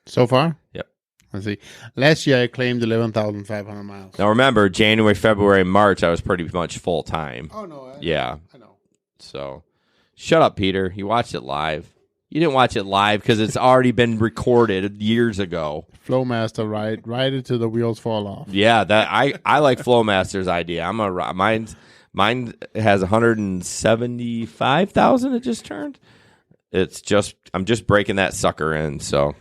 So far? Yep. Let's see. Last year I claimed 11,500 miles. Now remember, January, February, March, I was pretty much full time. Oh no! I know. So, shut up, Peter. You watched it live. You didn't watch it live because it's already been recorded years ago. Flowmaster, ride it till the wheels fall off. Yeah, that I like Flowmaster's idea. Mine has 175,000. It just turned. I'm just breaking that sucker in. So,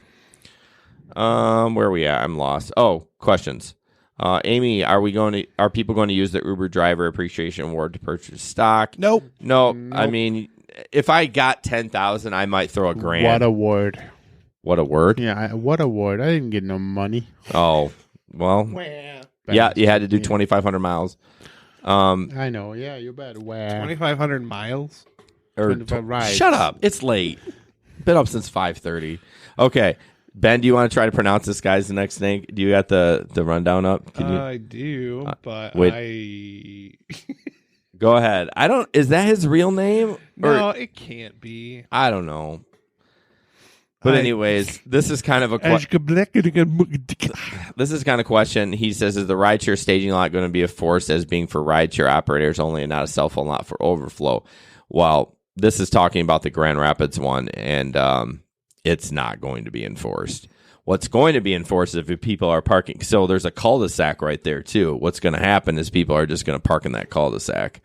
where are we at? I'm lost. Oh, questions. Amy, are people going to use the Uber Driver Appreciation Award to purchase stock? Nope. I mean, if I got 10,000, I might throw $1,000. What award? What a word. Yeah, what a word. I didn't get no money. Oh, well. Yeah, you had to do 2,500 miles. I know. Yeah, you bet. 2,500 miles? Or 25 rides. Shut up. It's late. Been up since 5:30. Okay. Ben, do you want to try to pronounce this guy's next name? Do you got the rundown up? Can you? I do, but wait. Go ahead. Is that his real name? No, it can't be. I don't know. But anyways, this is kind of a this is kind of question. He says, is the rideshare staging lot going to be enforced as being for rideshare operators only and not a cell phone lot for overflow? Well, this is talking about the Grand Rapids one, and it's not going to be enforced. What's going to be enforced is if people are parking. So there's a cul-de-sac right there, too. What's going to happen is people are just going to park in that cul-de-sac.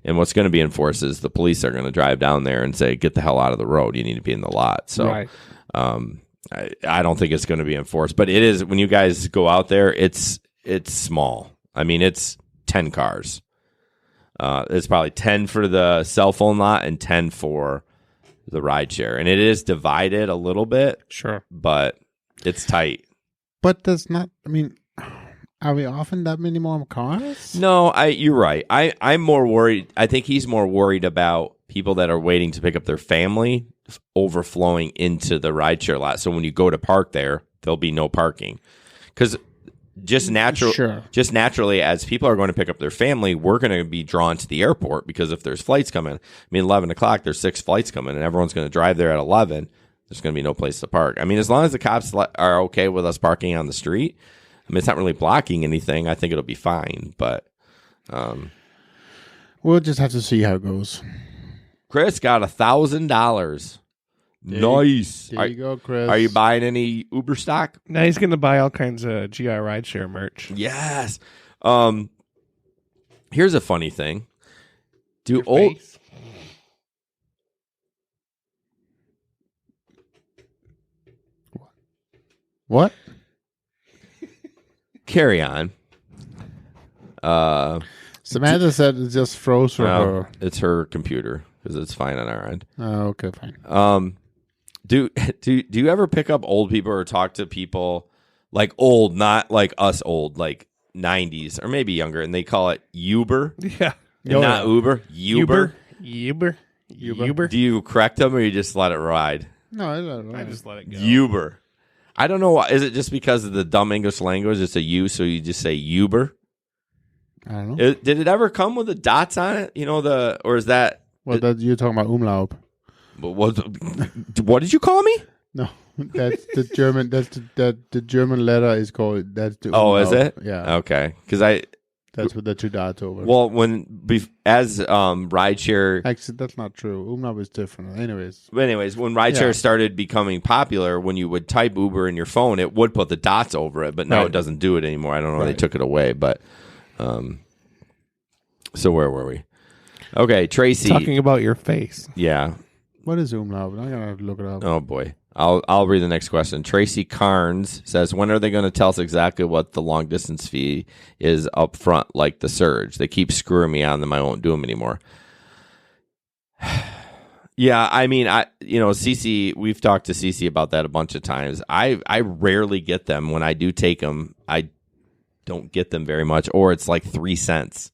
And what's going to be enforced is the police are going to drive down there and say, get the hell out of the road. You need to be in the lot. So right. I don't think it's going to be enforced. But it is, when you guys go out there, it's small. I mean, it's 10 cars. It's probably 10 for the cell phone lot and 10 for the rideshare. And it is divided a little bit. Sure. But it's tight. But that's not, I mean, are we offering that many more cars? No, you're right. I'm more worried. I think he's more worried about people that are waiting to pick up their family overflowing into the rideshare lot. So when you go to park there, there'll be no parking. Because just naturally, as people are going to pick up their family, we're going to be drawn to the airport because if there's flights coming, 11 o'clock, there's 6 flights coming, and everyone's going to drive there at 11. There's going to be no place to park. I mean, as long as the cops are okay with us parking on the street, I mean, it's not really blocking anything. I think it'll be fine, but we'll just have to see how it goes. Chris got $1,000. Nice. There you go, Chris. Are you buying any Uber stock? No, he's going to buy all kinds of GI Rideshare merch. Yes. Here's a funny thing. What? Carry on. Samantha said it just froze for her. It's her computer because it's fine on our end. Oh, okay, fine. Do you ever pick up old people or talk to people like old, not like us old, like 90s or maybe younger, and they call it Uber? Yeah. And not Uber. Uber. Uber. Do you correct them or you just let it ride? No, I just let it go. Uber. I don't know why. Is it just because of the dumb English language? It's a U, so you just say Uber? I don't know. Did it ever come with the dots on it? You know, or is that? Well, you're talking about umlaut. What did you call me? No, that's the German. That's the German letter is called. That's the. Oh, umlaut. is it? Yeah. Okay, because that's with the 2 dots over. Well, as rideshare. Actually, that's not true. Umlaut is different. Anyways, when rideshare started becoming popular, when you would type Uber in your phone, it would put the dots over it, but now it doesn't do it anymore. I don't know. They took it away, but. So where were we? Okay, Tracy. Talking about your face. Yeah. What is umlaut? I'm gonna have to look it up. Oh boy. I'll read the next question. Tracy Carnes says, when are they going to tell us exactly what the long distance fee is up front, like the surge? They keep screwing me on them. I won't do them anymore. Yeah, I mean, Cece, we've talked to Cece about that a bunch of times. I rarely get them. When I do take them, I don't get them very much, or it's like 3 cents.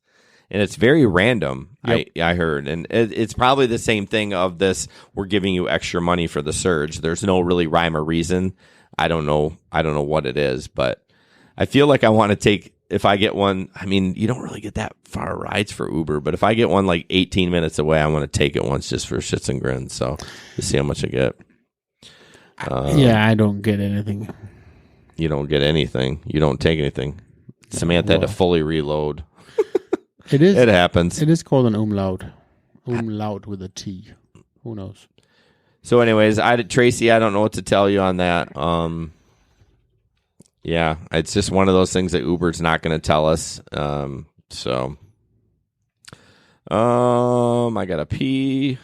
And it's very random, yep. I heard. And it's probably the same thing of this, we're giving you extra money for the surge. There's no really rhyme or reason. I don't know what it is, but I feel like I want to take, if I get one, I mean, you don't really get that far rides for Uber, but if I get one like 18 minutes away, I want to take it once just for shits and grins. So to see how much I get. Yeah, I don't get anything. You don't get anything. You don't take anything. Samantha had to fully reload. It is. It happens. It is called an umlaut. Umlaut with a T. Who knows? So, anyways, Tracy, I don't know what to tell you on that. Yeah, it's just one of those things that Uber's not going to tell us. I gotta pee.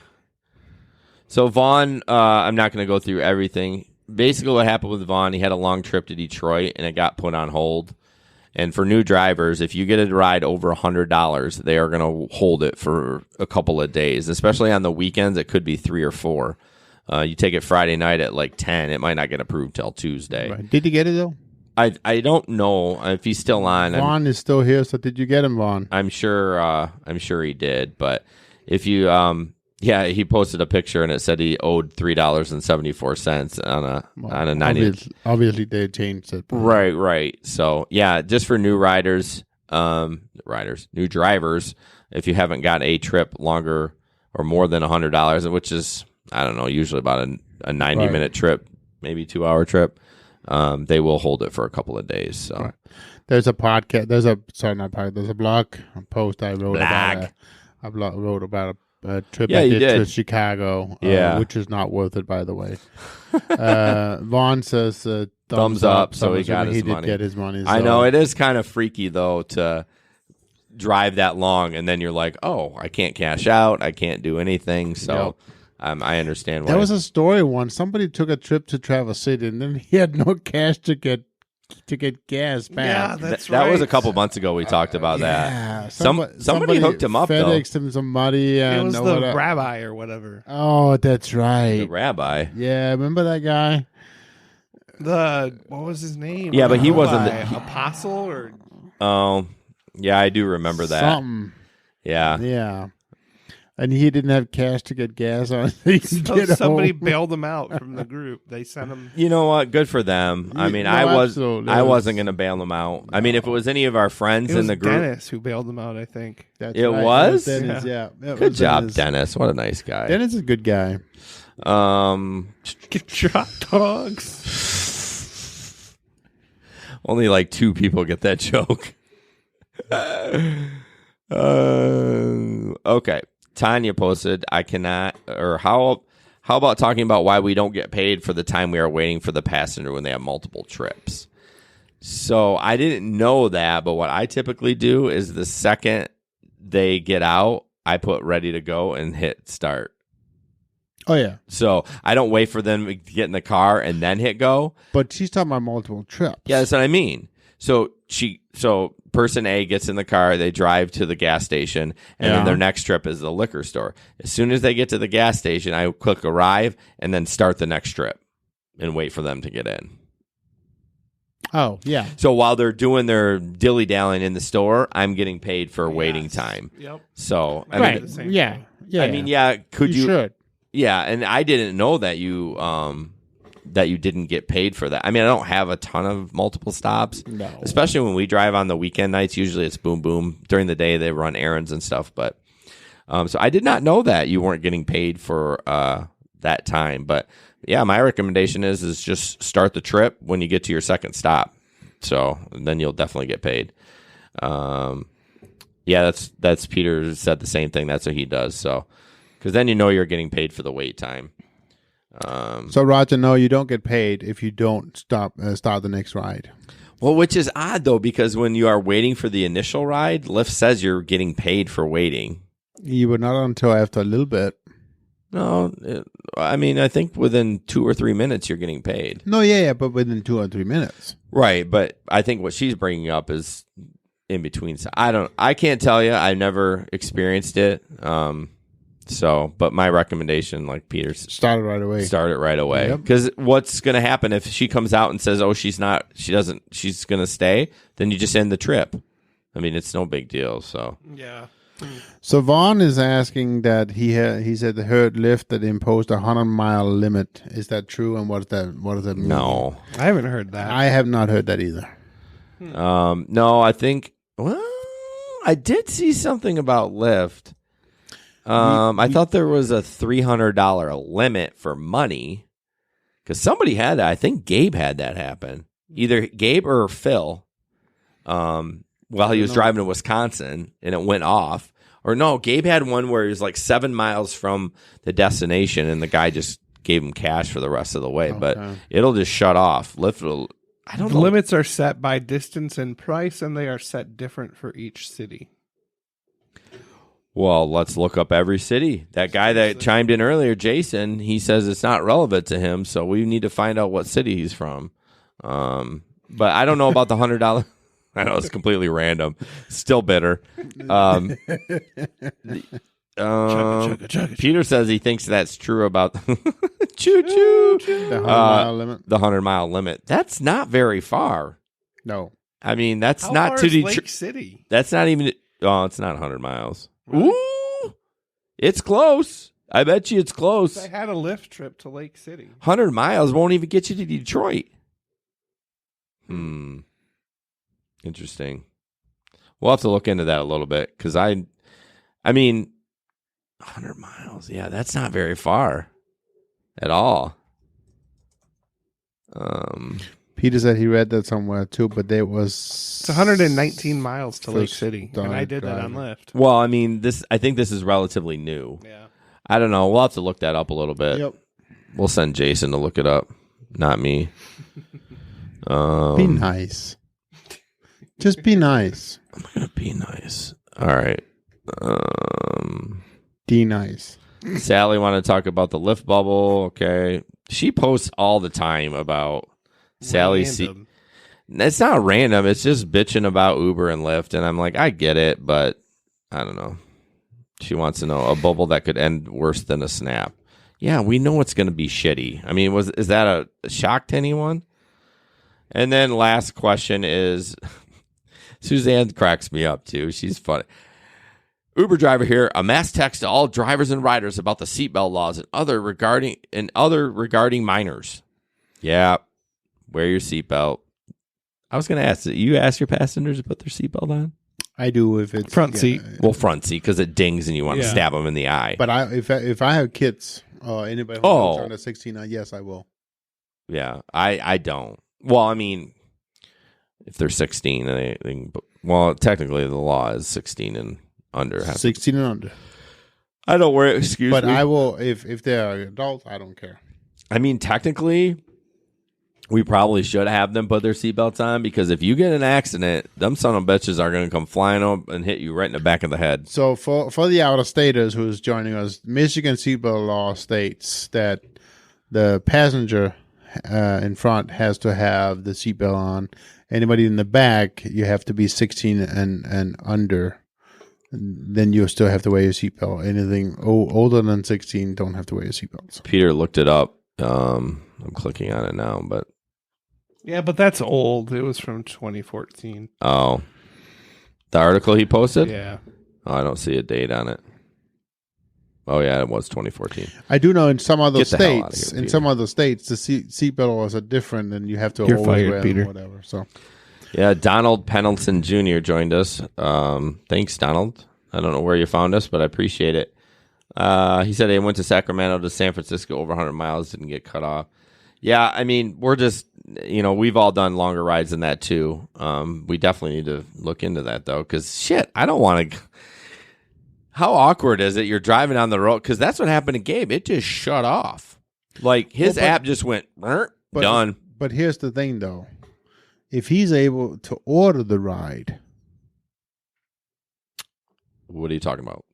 So Vaughn, I'm not going to go through everything. Basically, what happened with Vaughn, he had a long trip to Detroit, and it got put on hold. And for new drivers, if you get a ride over $100, they are going to hold it for a couple of days, especially on the weekends. It could be 3 or 4. You take it Friday night at like 10, it might not get approved till Tuesday. Right. Did you get it though? I don't know if he's still on. Vaughn is still here, so did you get him, Vaughn? I'm sure he did, but if you he posted a picture and it said he owed $3.74 on a 90. Obviously they changed it. Right. So yeah, just for new new drivers, if you haven't got a trip longer or more than $100, which is, I don't know, usually about a 90-minute trip, maybe 2-hour trip, they will hold it for a couple of days. So right. There's a podcast. There's a blog post I wrote about a trip I did to Chicago, which is not worth it, by the way. Vaughn says thumbs up, so he got his money. Did get his money. So. I know it is kind of freaky though to drive that long and then you're like, oh, I can't cash out, I can't do anything. So I understand why. There was a story once. Somebody took a trip to Traverse City and then he had no cash to get gas back. Yeah, that's right. That was a couple months ago. We talked about that. Somebody hooked him up. FedExed him some money. And it was the rabbi or whatever. Oh, that's right. The rabbi. Yeah, remember that guy? What was his name? Yeah, but he wasn't the apostle or. Oh, yeah, I do remember that. Something. Yeah. Yeah. And he didn't have cash to get gas on. So somebody bailed him out from the group. They sent him. You know what? Good for them. I mean, I wasn't going to bail them out. I mean, if it was any of our friends in the group, Dennis who bailed them out. I think that's it right. was. Dennis, yeah. Good job, Dennis. What a nice guy. Dennis is a good guy. Get your hot dogs. Only like 2 people get that joke. Okay. Tanya posted, I cannot, or how about talking about why we don't get paid for the time we are waiting for the passenger when they have multiple trips? So I didn't know that, but what I typically do is the second they get out, I put ready to go and hit start. Oh, yeah. So I don't wait for them to get in the car and then hit go. But she's talking about multiple trips. Yeah, that's what I mean. So person A gets in the car, they drive to the gas station, and then their next trip is the liquor store. As soon as they get to the gas station, I click arrive and then start the next trip and wait for them to get in. Oh, yeah. So while they're doing their dilly-dallying in the store, I'm getting paid for waiting time. Yep. So, I right. mean, Yeah. I mean, yeah, could you should. Yeah, and I didn't know that you didn't get paid for that. I mean, I don't have a ton of multiple stops. No. Especially when we drive on the weekend nights. Usually it's boom, boom. During the day, they run errands and stuff. But so I did not know that you weren't getting paid for that time. But yeah, my recommendation is just start the trip when you get to your second stop. So then you'll definitely get paid. Yeah, that's Peter said the same thing. That's what he does. So because then you know you're getting paid for the wait time. So Roger, no, you don't get paid if you don't start the next ride. Well, which is odd though, because when you are waiting for the initial ride, Lyft says you're getting paid for waiting. You were not until after a little bit. No, I mean, I think within 2 or 3 minutes you're getting paid. No, yeah, but within 2 or 3 minutes. Right, but I think what she's bringing up is in between. I can't tell you. I've never experienced it. But my recommendation, like Peter's, start it right away. Start it right away. Because what's going to happen if she comes out and says, "Oh, she's going to stay," then you just end the trip. I mean, it's no big deal. So yeah. So Vaughn is asking that he said they heard Lyft that imposed a 100-mile limit. Is that true? And what does that mean? No, I haven't heard that. I have not heard that either. No, I think. Well, I did see something about Lyft. I thought there was a $300 limit for money because somebody had that. I think Gabe had that happen. Either Gabe or Phil. While he was driving to Wisconsin and it went off. Or no, Gabe had one where he was like 7 miles from the destination and the guy just gave him cash for the rest of the way. Okay. But it'll just shut off. Lyft will. I don't know. Limits are set by distance and price, and they are set different for each city. Well, let's look up every city. That guy that chimed in earlier, Jason, he says it's not relevant to him, so we need to find out what city he's from. But I don't know about the $100. I know it's completely random. Still bitter. Peter says he thinks that's true about choo-choo. The 100-mile limit. The 100-mile limit. That's not very far. No. I mean, that's How not far to is Detroit. Lake City. That's not even. Oh, it's not 100 miles. Ooh, it's close. I bet you it's close. I had a Lyft trip to Lake City. 100 miles won't even get you to Detroit. Interesting. We'll have to look into that a little bit because I mean, 100 miles. Yeah, that's not very far at all. Peter said he read that somewhere too, but there was It's 119 miles to Lake City, and I did that on driving. Lyft. Well, I mean, I think this is relatively new. Yeah. I don't know. We'll have to look that up a little bit. Yep. We'll send Jason to look it up, not me. Be nice. Just be nice. I'm gonna be nice. All right. Be nice. Sally wanted to talk about the Lyft bubble. Okay, she posts all the time about Sally's. It's not random. It's just bitching about Uber and Lyft, and I'm like, I get it, but I don't know. She wants to know a bubble that could end worse than a snap. Yeah, we know it's going to be shitty. I mean, is that a shock to anyone? And then last question is, Suzanne cracks me up too. She's funny. Uber driver here, a mass text to all drivers and riders about the seatbelt laws and other regarding minors. Yeah, wear your seatbelt. I was going to ask, you ask your passengers to put their seatbelt on? I do if it's front seat. Well, front seat because it dings and you want to stab them in the eye. But if I have kids or anybody who's under 16, yes, I will. Yeah, I don't. Well, I mean, if they're 16, they can, well, technically the law is 16 and under. 16 and under. I don't wear it. Excuse me. But I will if they are adults. I don't care. I mean, technically, we probably should have them put their seatbelts on because if you get in an accident, them son of bitches are going to come flying up and hit you right in the back of the head. So for the out-of-staters who's joining us, Michigan seatbelt law states that the passenger in front has to have the seatbelt on. Anybody in the back, you have to be 16 and under. And then you still have to wear your seatbelt. Anything older than 16 don't have to wear your seatbelts. Peter looked it up. I'm clicking on it now, but yeah, but that's old. It was from 2014. Oh, the article he posted? Yeah. Oh, I don't see a date on it. Oh yeah, it was 2014. I do know in some other Get states, the hell out of here, Peter. some other states, the seatbelt laws are different, and you have to You're always fired, wear Peter. them, whatever. So, yeah, Donald Pendleton Jr. joined us. Thanks, Donald. I don't know where you found us, but I appreciate it. He said he went to Sacramento to San Francisco over 100 miles, didn't get cut off. Yeah, I mean, we're just, we've all done longer rides than that too. We definitely need to look into that though, because shit, I don't want to. How awkward is it? You're driving on the road because that's what happened to Gabe. It just shut off. Like his app just went done. But here's the thing, though: if he's able to order the ride, what are you talking about?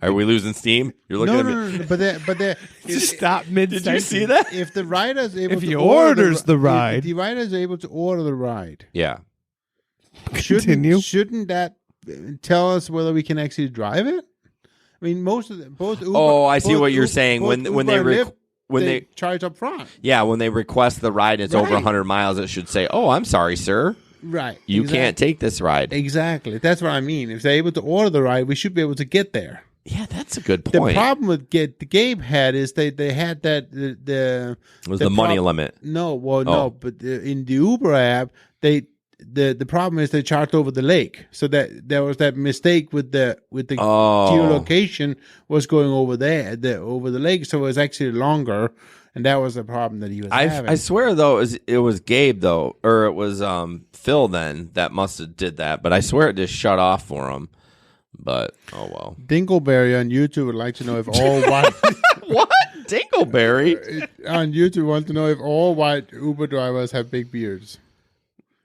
Are we losing steam? You're looking at me. No. But there, Just stop mid. Did you see that? if the rider is able If to he order orders the ride. if the rider is able to order the ride. Yeah. Continue. Shouldn't that tell us whether we can actually drive it? I mean, both Uber. Oh, I see both what you're Uber- saying. both When Uber they and Lyft, when they charge up front. Yeah, when they request the ride, it's over 100 miles. It should say, "Oh, I'm sorry, sir. Right. You exactly. can't take this ride." Exactly. That's what I mean. If they're able to order the ride, we should be able to get there. Yeah, that's a good The point. problem with Gabe had is they had that the It was the money limit. No, but in the Uber app the problem is they charged over the lake, so that there was that mistake with the geolocation was going over there over the lake, so it was actually longer, and that was the problem that he was having. I swear though, it was Gabe though, or it was Phil then that must have did that, but I swear it just shut off for him. But oh well. Dingleberry on YouTube would like to know if all white what Dingleberry on YouTube wants to know if all white Uber drivers have big beards.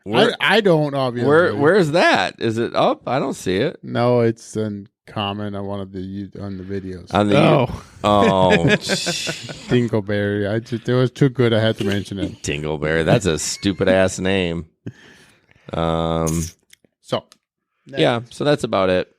I don't obviously. Where's that? Is it up? I don't see it. No, it's a comment on one of the on the videos. On the Dingleberry. It was too good. I had to mention it. Dingleberry. That's a stupid ass name. So yeah. So that's about it.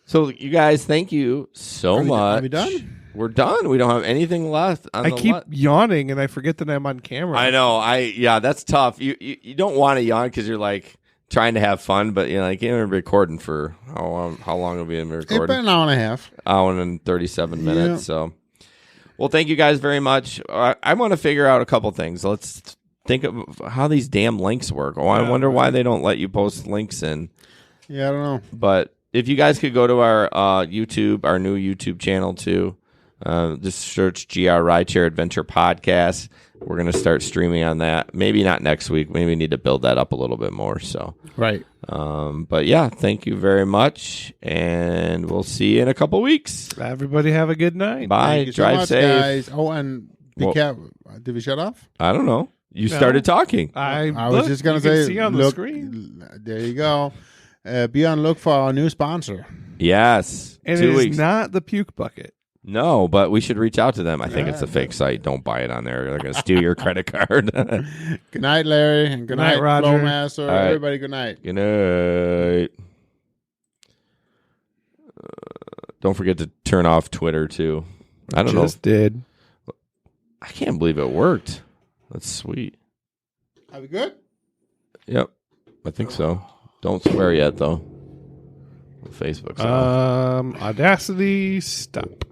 So, you guys, thank you so much. Are we done? We're done. We don't have anything left. I keep yawning, and I forget that I'm on camera. I know. Yeah, that's tough. You don't want to yawn because you're like trying to have fun, but you're like, you're recording for how long have we been recording? It's been an hour and a half. Hour and 37 minutes. So, well, thank you guys very much. I want to figure out a couple things. Let's think of how these damn links work. I wonder why they don't let you post links in. Yeah, I don't know. But if you guys could go to our YouTube, our new YouTube channel too, just search GR Rideshare Adventure Podcast. We're going to start streaming on that. Maybe not next week. Maybe we need to build that up a little bit more. So, right. But yeah, thank you very much. And we'll see you in a couple weeks. Everybody have a good night. Bye. Thank you so Drive much, safe. guys. Oh, and be careful. Did we shut off? I don't know. You started talking. I was just going to say, see on the screen. There you go. Be on look for our new sponsor. Yes. And 2 it weeks. is not the puke bucket. No, but we should reach out to them. I think it's a fake site. Don't buy it on there. They're going to steal your credit card. Good night, Larry. And good night, Roger. Flowmaster. Right. Everybody, good night. Good night. Don't forget to turn off Twitter, too. I don't know. Just did. I can't believe it worked. That's sweet. Are we good? Yep. I think so. Don't swear yet, though. Facebook's on. Audacity, stop.